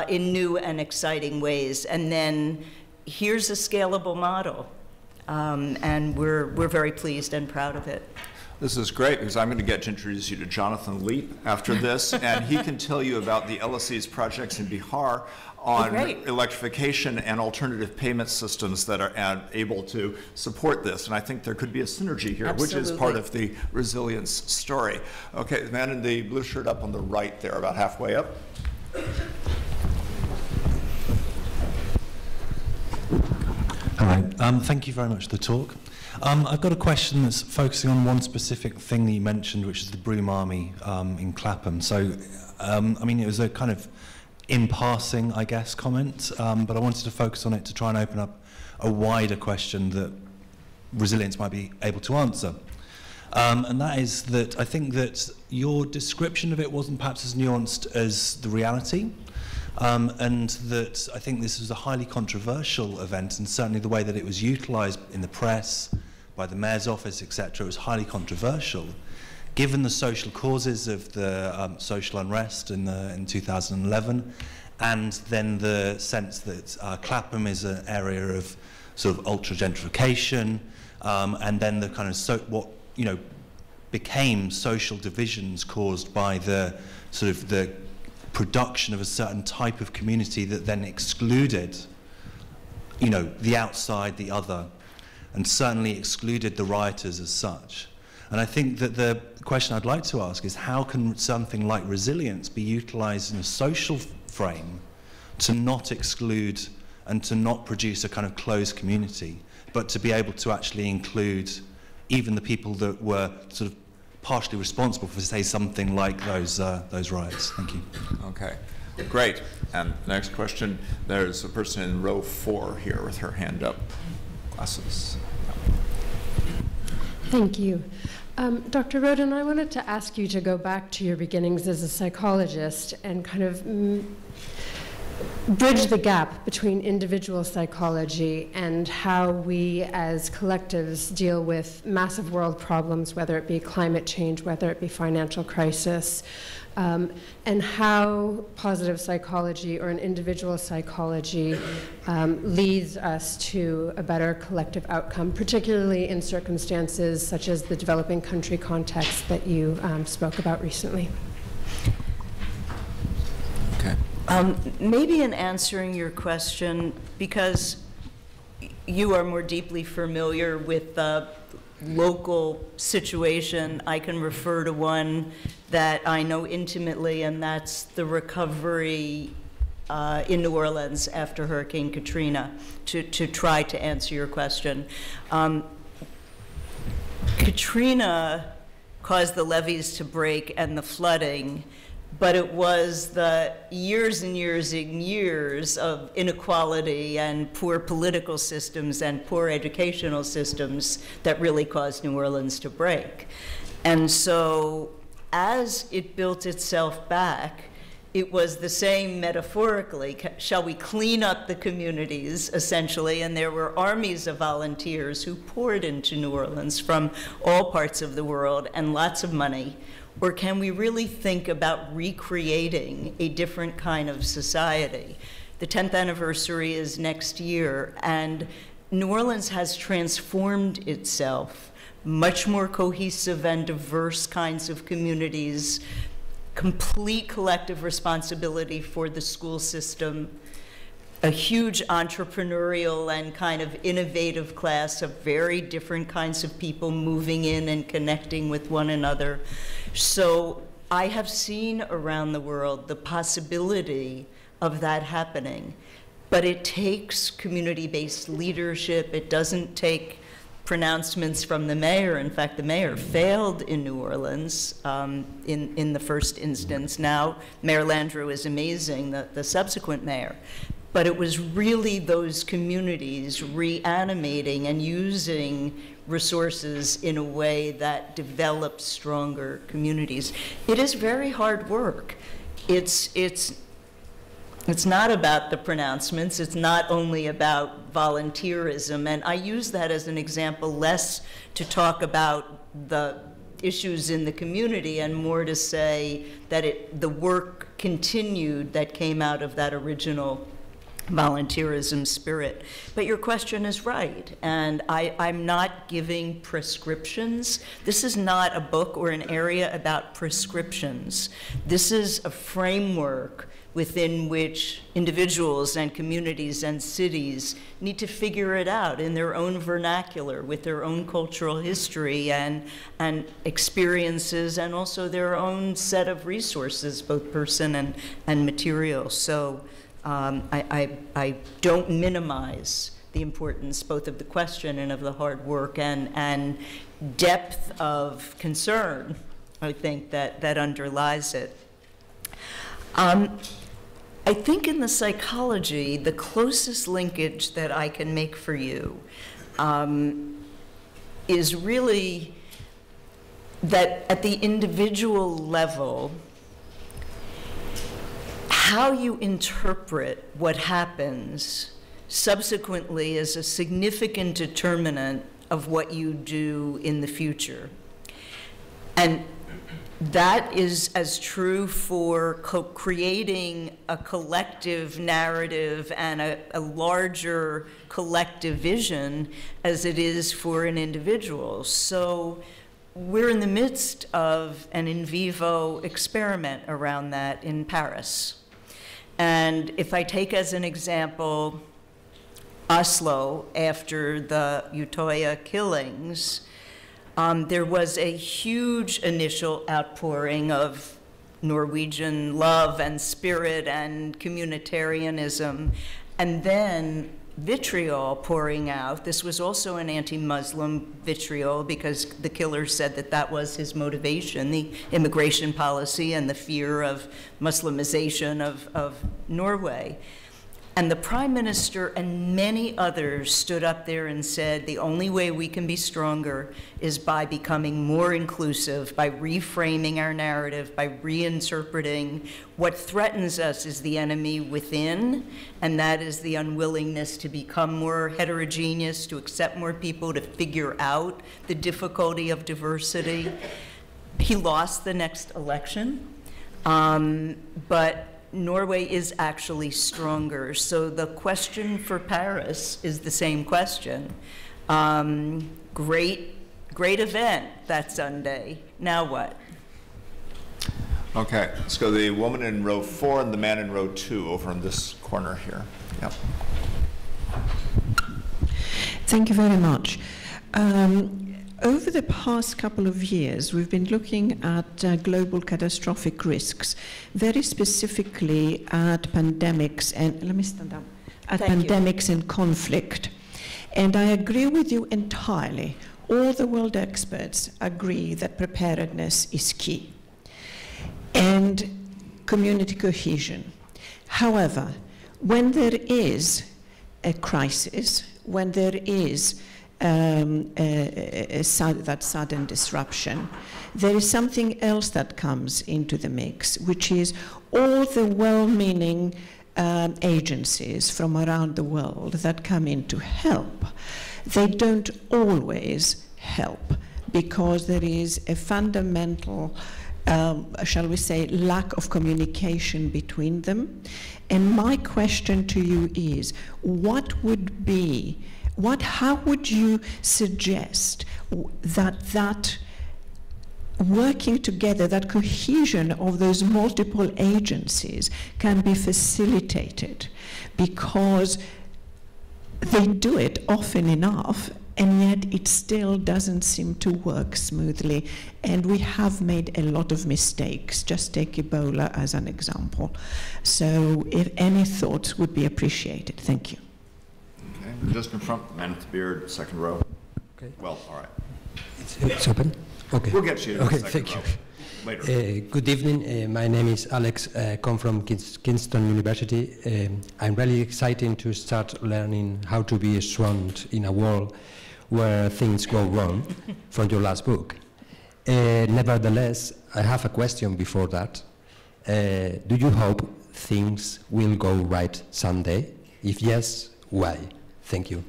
in new and exciting ways. And then here's a scalable model, and we're very pleased and proud of it. This is great because I'm going to get to introduce you to Jonathan Leap after this, and he can tell you about the LSE's projects in Bihar on electrification and alternative payment systems that are able to support this. And I think there could be a synergy here, which is part of the resilience story. Okay, the man in the blue shirt up on the right there, about halfway up. Hi, thank you very much for the talk. I've got a question that's focusing on one specific thing that you mentioned, which is the Broom Army in Clapham. So, I mean, it was a kind of in passing, I guess, comment, but I wanted to focus on it to try and open up a wider question that resilience might be able to answer. And that is that I think that your description of it wasn't perhaps as nuanced as the reality. And that I think this was a highly controversial event, and certainly the way that it was utilised in the press, by the mayor's office, etc., was highly controversial. Given the social causes of the social unrest in 2011, and then the sense that Clapham is an area of sort of ultra gentrification, and then the kind of what became social divisions caused by the sort of the production of a certain type of community that then excluded, the outside, the other, and certainly excluded the rioters as such. And I think that the question I'd like to ask is, how can something like resilience be utilized in a social frame to not exclude and to not produce a kind of closed community, but to be able to actually include even the people that were sort of partially responsible for, say, something like those riots? Thank you. Okay, great. And next question, there's a person in row 4 here with her hand up. Glasses. Thank you. Dr. Rodin, I wanted to ask you to go back to your beginnings as a psychologist and kind of bridge the gap between individual psychology and how we as collectives deal with massive world problems, whether it be climate change, whether it be financial crisis, and how positive psychology or an individual psychology leads us to a better collective outcome, particularly in circumstances such as the developing country context that you spoke about recently. Maybe in answering your question, because you are more deeply familiar with the local situation, I can refer to one that I know intimately, and that's the recovery in New Orleans after Hurricane Katrina, to try to answer your question. Katrina caused the levees to break and the flooding, but it was the years and years and years of inequality and poor political systems and poor educational systems that really caused New Orleans to break. And so as it built itself back, it was the same metaphorically. Shall we clean up the communities, essentially? And there were armies of volunteers who poured into New Orleans from all parts of the world and lots of money. Or can we really think about recreating a different kind of society? The 10th anniversary is next year, and New Orleans has transformed itself, much more cohesive and diverse kinds of communities, complete collective responsibility for the school system, a huge entrepreneurial and kind of innovative class of very different kinds of people moving in and connecting with one another. So I have seen around the world the possibility of that happening, but it takes community-based leadership. It doesn't take pronouncements from the mayor. In fact, the mayor failed in New Orleans in the first instance. Now, Mayor Landrieu is amazing, the subsequent mayor. But it was really those communities reanimating and using resources in a way that developed stronger communities. It is very hard work. It's not about the pronouncements. It's not only about volunteerism. And I use that as an example less to talk about the issues in the community and more to say that the work continued that came out of that original volunteerism spirit. But your question is right, and I'm not giving prescriptions. This is not a book or an area about prescriptions. This is a framework within which individuals and communities and cities need to figure it out in their own vernacular, with their own cultural history and experiences, and also their own set of resources, both person and material. So I don't minimize the importance both of the question and of the hard work and depth of concern, I think, that underlies it. I think in the psychology, the closest linkage that I can make for you is really that at the individual level, how you interpret what happens subsequently is a significant determinant of what you do in the future. And that is as true for creating a collective narrative and a larger collective vision as it is for an individual. So we're in the midst of an in vivo experiment around that in Paris. And if I take as an example Oslo after the Utøya killings, there was a huge initial outpouring of Norwegian love and spirit and communitarianism, and then vitriol pouring out. This was also an anti-Muslim vitriol because the killer said that that was his motivation, the immigration policy and the fear of Muslimization of Norway. And the Prime Minister and many others stood up there and said, the only way we can be stronger is by becoming more inclusive, by reframing our narrative, by reinterpreting what threatens us is the enemy within, and that is the unwillingness to become more heterogeneous, to accept more people, to figure out the difficulty of diversity. He lost the next election, but Norway is actually stronger. So the question for Paris is the same question. Great event that Sunday. Now what? Okay, let's go the woman in row 4 and the man in row 2 over in this corner here. Yep. Thank you very much. Over the past couple of years, we've been looking at global catastrophic risks, very specifically at pandemics and, let me stand up, at pandemics and conflict. And I agree with you entirely. All the world experts agree that preparedness is key and community cohesion. However, when there is a crisis, when there is that sudden disruption, there is something else that comes into the mix, which is all the well-meaning agencies from around the world that come in to help. They don't always help because there is a fundamental, shall we say, lack of communication between them. And my question to you is, how would you suggest that working together, that cohesion of those multiple agencies can be facilitated? Because they do it often enough, and yet it still doesn't seem to work smoothly. And we have made a lot of mistakes. Just take Ebola as an example. So if any thoughts would be appreciated. Thank you. Just in front, man with the beard, second row. Okay. Well, all right. It's open? Okay. We'll get you in okay, the second thank row. You. Later. Good evening. My name is Alex. Come from Kingston University. I'm really excited to start learning how to be strong in a world where things go wrong from your last book. Nevertheless, I have a question before that. Do you hope things will go right someday? If yes, why? Thank you.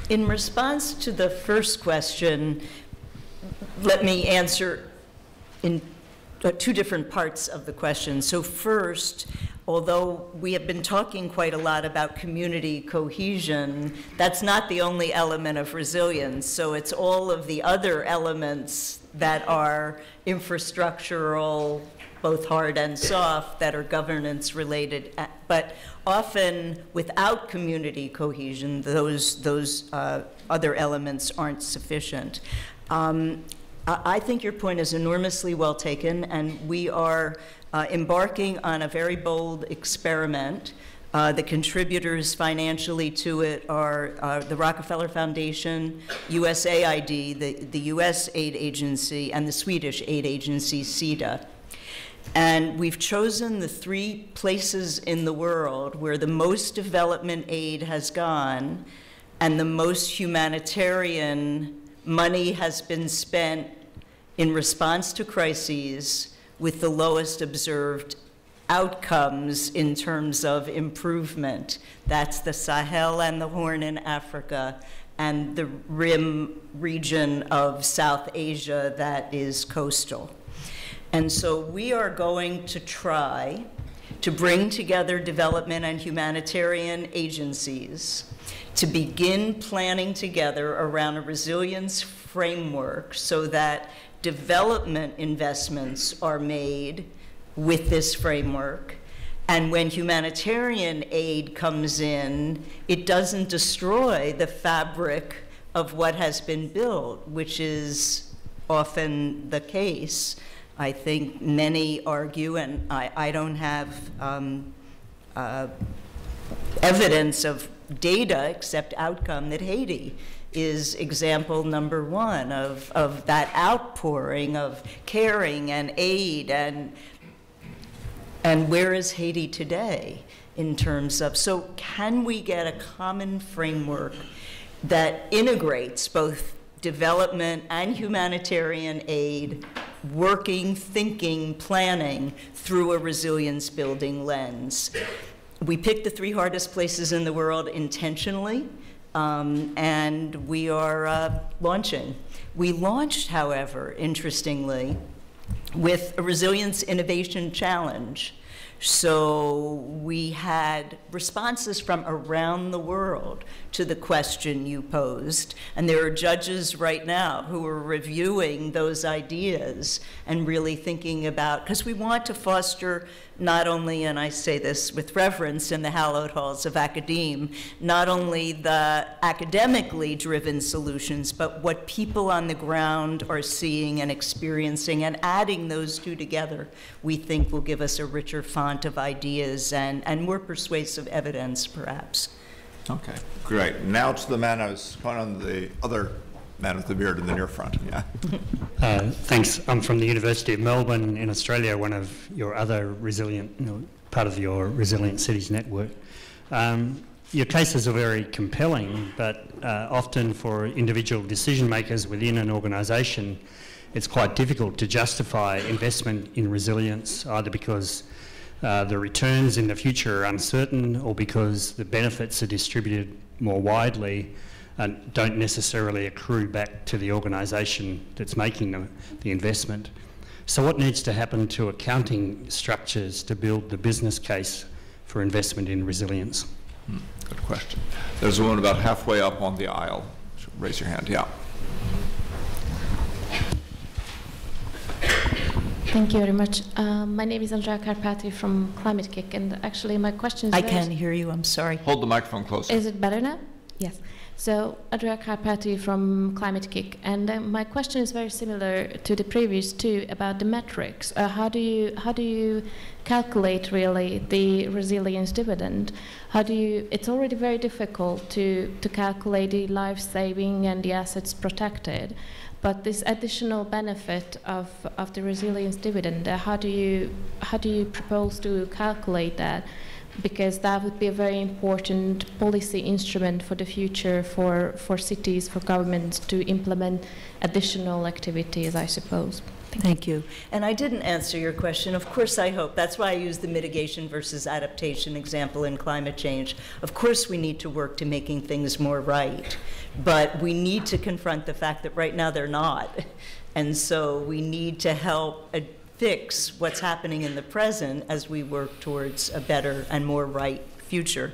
In response to the first question, let me answer in two different parts of the question. So first, although we have been talking quite a lot about community cohesion, that's not the only element of resilience. So it's all of the other elements that are infrastructural, both hard and soft, that are governance related. But often without community cohesion, those other elements aren't sufficient. I think your point is enormously well taken, and we are embarking on a very bold experiment. The contributors financially to it are the Rockefeller Foundation, USAID, the US aid agency, and the Swedish aid agency, SIDA. And we've chosen the 3 places in the world where the most development aid has gone and the most humanitarian money has been spent in response to crises with the lowest observed outcomes in terms of improvement. That's the Sahel and the Horn in Africa, and the rim region of South Asia that is coastal. And so we are going to try to bring together development and humanitarian agencies to begin planning together around a resilience framework so that development investments are made with this framework. And when humanitarian aid comes in, it doesn't destroy the fabric of what has been built, which is often the case. I think many argue, and I don't have evidence of data except outcome, that Haiti is example number 1 of that outpouring of caring and aid, and where is Haiti today in terms of, so can we get a common framework that integrates both development and humanitarian aid, working, thinking, planning through a resilience building lens? We picked the 3 hardest places in the world intentionally, and we are launching. We launched, however, interestingly, with a Resilience Innovation Challenge. So we had responses from around the world to the question you posed, and there are judges right now who are reviewing those ideas and really thinking about, because we want to foster not only, and I say this with reverence in the hallowed halls of academe, not only the academically driven solutions, but what people on the ground are seeing and experiencing, and adding those 2 together, we think will give us a richer font of ideas and more persuasive evidence, perhaps. Okay, great. Now to the man I was calling on, the other man with the beard in the near front. Yeah. Thanks. I'm from the University of Melbourne in Australia, one of your other resilient, part of your Resilient Cities network. Your cases are very compelling, but often for individual decision makers within an organisation, it's quite difficult to justify investment in resilience, either because the returns in the future are uncertain, or because the benefits are distributed more widely and don't necessarily accrue back to the organisation that's making the investment. So what needs to happen to accounting structures to build the business case for investment in resilience? Good question. There's a woman about halfway up on the aisle. Raise your hand. Yeah. Thank you very much. My name is Andrea Carpati from Climate Kick, and actually my question is... I can't hear you, I'm sorry. Hold the microphone closer. Is it better now? Yes. So, Andrea Carpati from Climate Kick, and my question is very similar to the previous 2 about the metrics. How do you calculate really the resilience dividend? It's already very difficult to calculate the life saving and the assets protected. But this additional benefit of the resilience dividend, how do you propose to calculate that? Because that would be a very important policy instrument for the future for cities, for governments to implement additional activities, I suppose. Thank you. And I didn't answer your question. Of course I hope. That's why I used the mitigation versus adaptation example in climate change. Of course we need to work to making things more right. But we need to confront the fact that right now they're not. And so we need to help fix what's happening in the present as we work towards a better and more right future.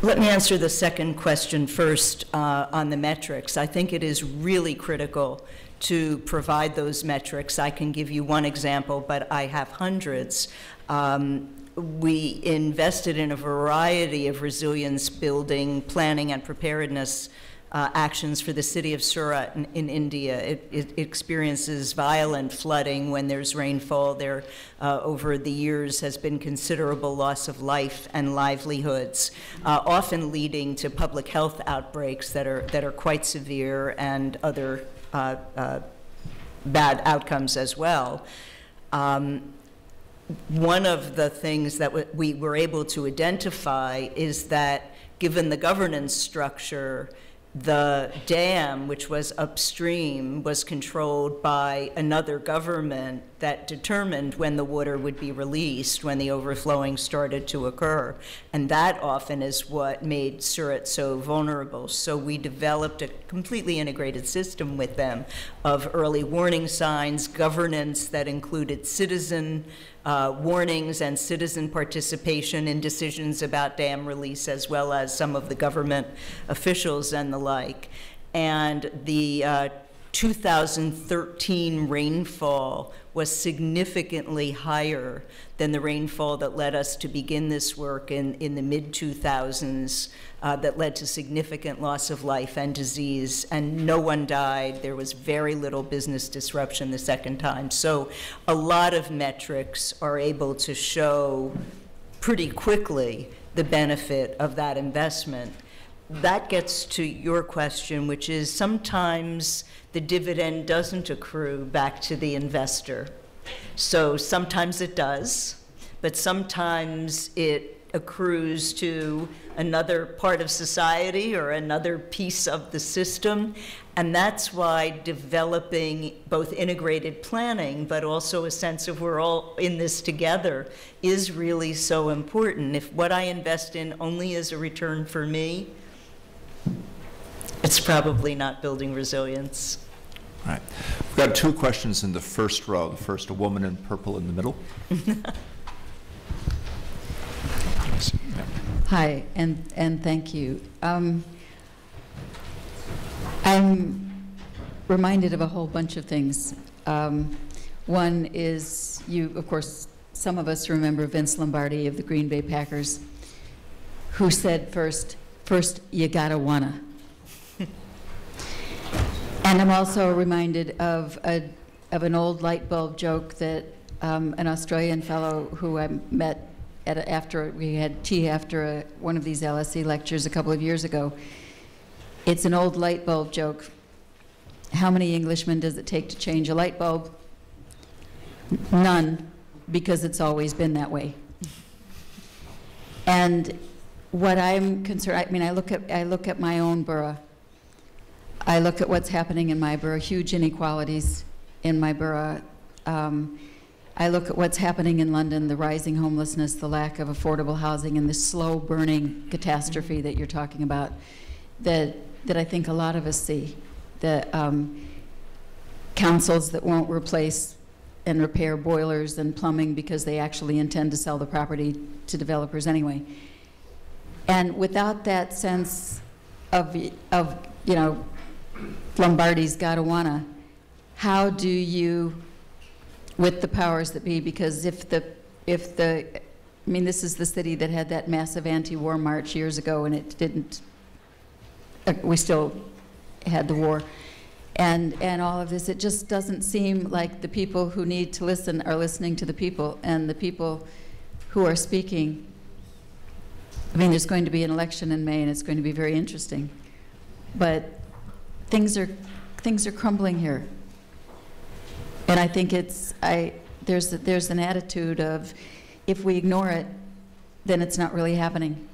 Let me answer the second question first on the metrics. I think it is really critical to provide those metrics. I can give you one example, but I have hundreds. We invested in a variety of resilience building, planning, and preparedness actions for the city of Surat in India. It experiences violent flooding when there's rainfall. There, over the years, has been considerable loss of life and livelihoods, often leading to public health outbreaks that are quite severe and other bad outcomes as well. One of the things that we were able to identify is that, given the governance structure, the dam, which was upstream, was controlled by another government that determined when the water would be released, when the overflowing started to occur. And that often is what made Surat so vulnerable. So we developed a completely integrated system with them of early warning signs, governance that included citizen warnings and citizen participation in decisions about dam release, as well as some of the government officials and the like. And the 2013 rainfall was significantly higher than the rainfall that led us to begin this work in the mid-2000s, that led to significant loss of life and disease, and no one died. There was very little business disruption the second time. So a lot of metrics are able to show pretty quickly the benefit of that investment. That gets to your question, which is sometimes the dividend doesn't accrue back to the investor. So sometimes it does, but sometimes it accrues to another part of society or another piece of the system. And that's why developing both integrated planning, but also a sense of we're all in this together, is really so important. If what I invest in only is a return for me, it's probably not building resilience. All right. We've got two questions in the first row. The first, a woman in purple in the middle. Hi, and thank you. I'm reminded of a whole bunch of things. One is, of course, some of us remember Vince Lombardi of the Green Bay Packers, who said first, you gotta wanna. And I'm also reminded of an old light bulb joke that an Australian fellow who I met after we had tea after one of these LSE lectures a couple of years ago. It's an old light bulb joke. How many Englishmen does it take to change a light bulb? None, because it's always been that way. And what I'm concerned, I mean, I look at my own borough. I look at what's happening in my borough, huge inequalities in my borough. I look at what's happening in London, the rising homelessness, the lack of affordable housing, and the slow burning catastrophe that you're talking about, that I think a lot of us see. The councils that won't replace and repair boilers and plumbing because they actually intend to sell the property to developers anyway. And without that sense of Lombardi's gotta wanna, how do you, with the powers that be, because if the, I mean, this is the city that had that massive anti-war march years ago, and it didn't, we still had the war, and all of this, it just doesn't seem like the people who need to listen are listening to the people, and the people who are speaking. I mean, there's going to be an election in May, and it's going to be very interesting, but things are crumbling here. And I think there's an attitude of, if we ignore it, then it's not really happening.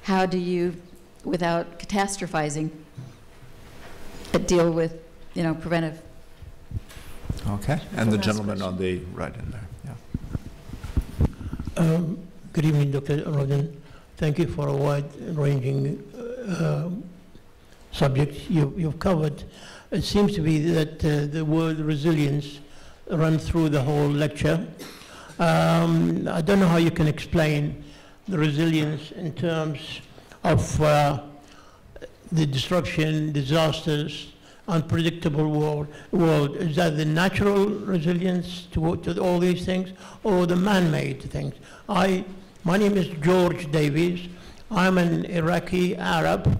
How do you, without catastrophizing, deal with, preventive? Okay, and the gentleman on the right in there, yeah. Good evening, Dr. Rodin. Thank you for a wide-ranging subject you've covered. It seems to be that the word resilience runs through the whole lecture. I don't know how you can explain the resilience in terms of the disruption, disasters, unpredictable world. Is that the natural resilience to all these things, or the man-made things? My name is George Davies. I'm an Iraqi Arab.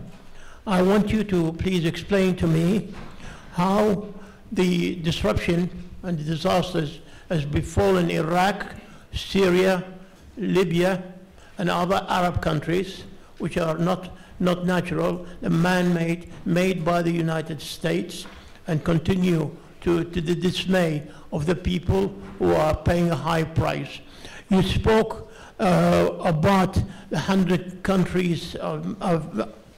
I want you to please explain to me how the disruption and the disasters has befallen Iraq, Syria, Libya, and other Arab countries, which are not natural, the man-made, made by the United States, and continue to the dismay of the people who are paying a high price. You spoke about the 100 countries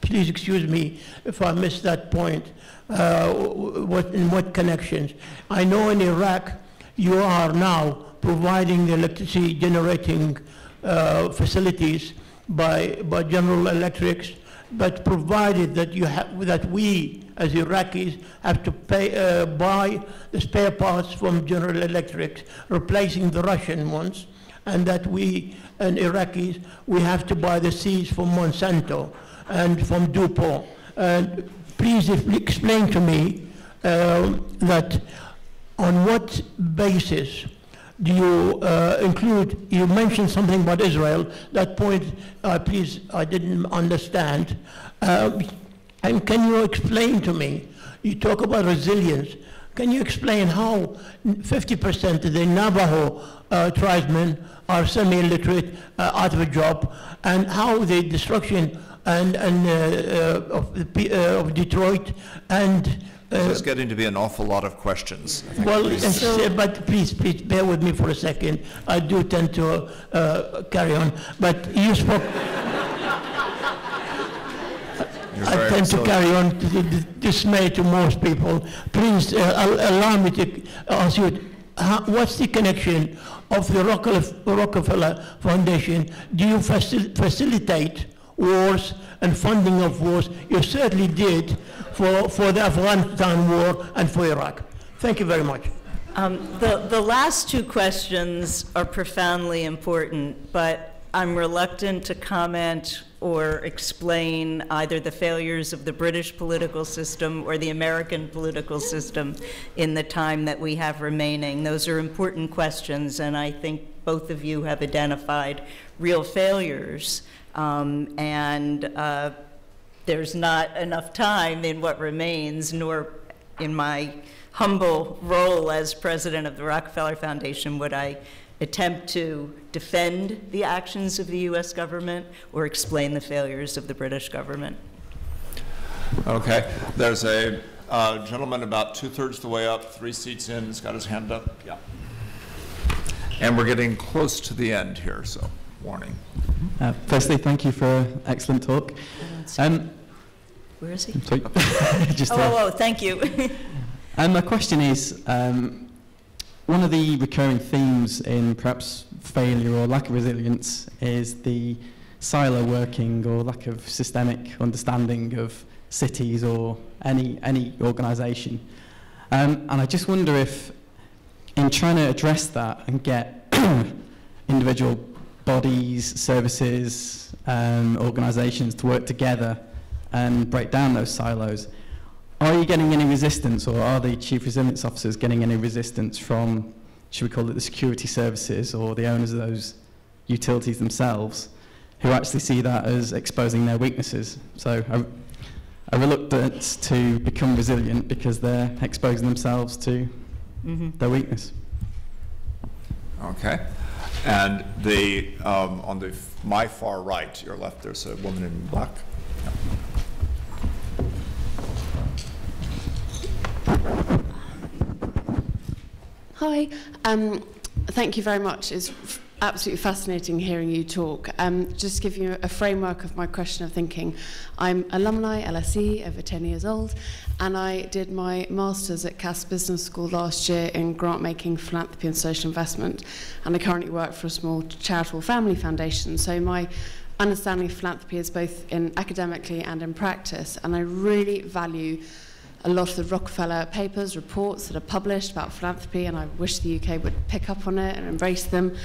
please excuse me if I missed that point. In what connections? I know in Iraq you are now providing the electricity generating facilities by General Electrics, but provided that that we as Iraqis have to buy the spare parts from General Electric, replacing the Russian ones, and that we and Iraqis we have to buy the seeds from Monsanto and from DuPont. And please explain to me that on what basis do you include, you mentioned something about Israel, that point, please, I didn't understand. And can you explain to me, you talk about resilience, can you explain how 50% of the Navajo tribesmen are semi-illiterate, out of a job, and how the destruction of Detroit and this is getting to be an awful lot of questions. Well, but please bear with me for a second. I do tend to carry on, but you spoke. I tend to carry on to dismay to most people. Please allow me to ask you, what's the connection of the Rockefeller Foundation? Do you facilitate wars and funding of wars? You certainly did for the Afghanistan war and for Iraq. Thank you very much. The last two questions are profoundly important, but I'm reluctant to comment or explain either the failures of the British political system or the American political system in the time that we have remaining. Those are important questions, and I think both of you have identified real failures. There's not enough time in what remains, nor in my humble role as president of the Rockefeller Foundation would I attempt to defend the actions of the US government or explain the failures of the British government. Okay, there's a gentleman about 2/3 the way up, 3 seats in, he's got his hand up. Yeah. And we're getting close to the end here, so warning. Firstly, thank you for an excellent talk. Where is he? Just thank you. My question is, one of the recurring themes in perhaps failure or lack of resilience is the silo working or lack of systemic understanding of cities or any organisation. And I just wonder if, in trying to address that and get individual bodies, services, organisations to work together and break down those silos, are you getting any resistance, or are the chief resilience officers getting any resistance from, should we call it the security services or the owners of those utilities themselves, who actually see that as exposing their weaknesses? So a reluctance to become resilient because they're exposing themselves to their weakness. Okay. And on my far right, your left, there's a woman in black. Yeah. Hi, thank you very much. It's absolutely fascinating hearing you talk. Just to give you a framework of my question of thinking. I'm alumni, LSE, over 10 years old, and I did my master's at Cass Business School last year in grant-making, philanthropy and social investment, and I currently work for a small charitable family foundation. So my understanding of philanthropy is both in academically and in practice, and I really value a lot of the Rockefeller papers, reports that are published about philanthropy, and I wish the UK would pick up on it and embrace them.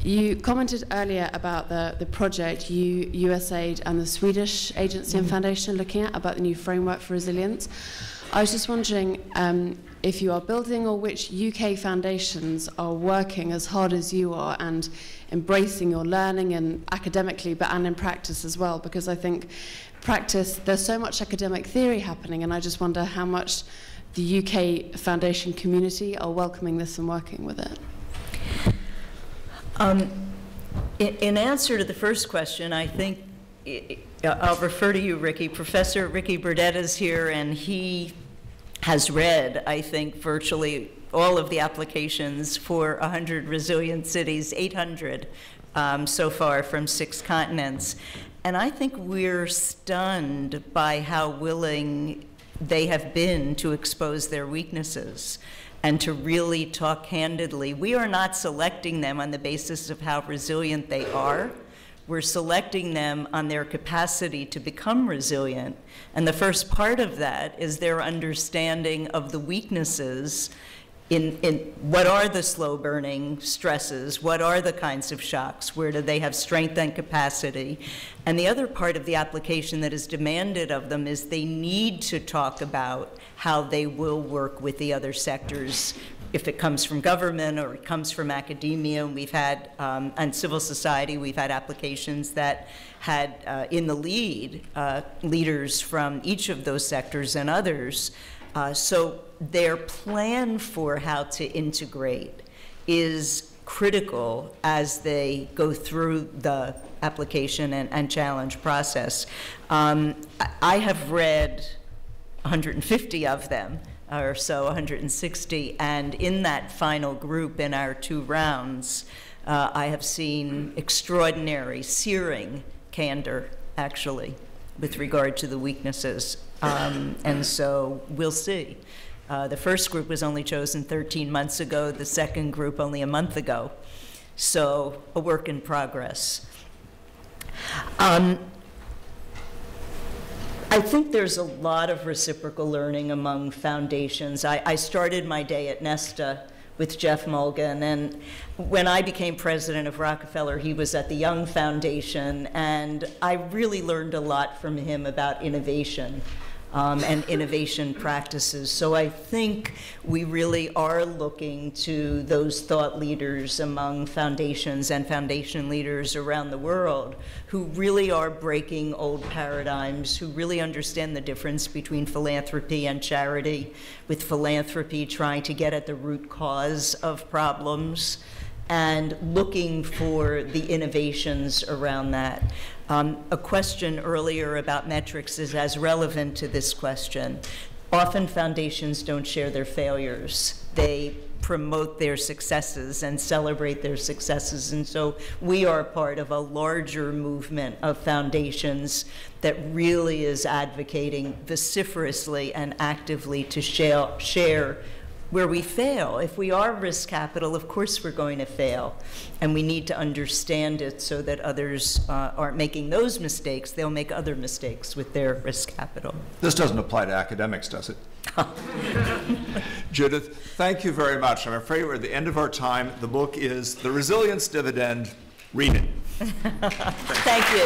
You commented earlier about the project USAID and the Swedish agency and foundation are looking at about the new framework for resilience. I was just wondering if you are building or which UK foundations are working as hard as you are and embracing your learning and academically and in practice as well, because I think practice, there's so much academic theory happening, and I just wonder how much the UK foundation community are welcoming this and working with it. In answer to the first question, I think I'll refer to you, Ricky. Professor Ricky Burdett is here, and he has read, I think, virtually all of the applications for 100 resilient cities, 800 so far from 6 continents. And I think we're stunned by how willing they have been to expose their weaknesses and to really talk candidly. We are not selecting them on the basis of how resilient they are. We're selecting them on their capacity to become resilient. And the first part of that is their understanding of the weaknesses in what are the slow-burning stresses, what are the kinds of shocks, where do they have strength and capacity. And the other part of the application that is demanded of them is they need to talk about how they will work with the other sectors, if it comes from government or it comes from academia. We've had, and civil society, we've had applications that had in the lead leaders from each of those sectors and others. So their plan for how to integrate is critical as they go through the application and challenge process. I have read 150 of them, or so, 160, and in that final group in our 2 rounds, I have seen extraordinary, searing candor, actually, with regard to the weaknesses. And so we'll see. The first group was only chosen 13 months ago, the second group only a month ago. So a work in progress. I think there's a lot of reciprocal learning among foundations. I started my day at Nesta with Jeff Mulgan, and when I became president of Rockefeller, he was at the Young Foundation, and I really learned a lot from him about innovation and innovation practices. So I think we really are looking to those thought leaders among foundations and foundation leaders around the world who really are breaking old paradigms, who really understand the difference between philanthropy and charity, with philanthropy trying to get at the root cause of problems and looking for the innovations around that. A question earlier about metrics is as relevant to this question. Often foundations don't share their failures. They promote their successes and celebrate their successes. And so we are part of a larger movement of foundations that really is advocating vociferously and actively to share where we fail. If we are risk capital, of course we're going to fail. And we need to understand it so that others aren't making those mistakes. They'll make other mistakes with their risk capital. This doesn't apply to academics, does it? Judith, thank you very much. I'm afraid we're at the end of our time. The book is The Resilience Dividend. Read it. Thank you.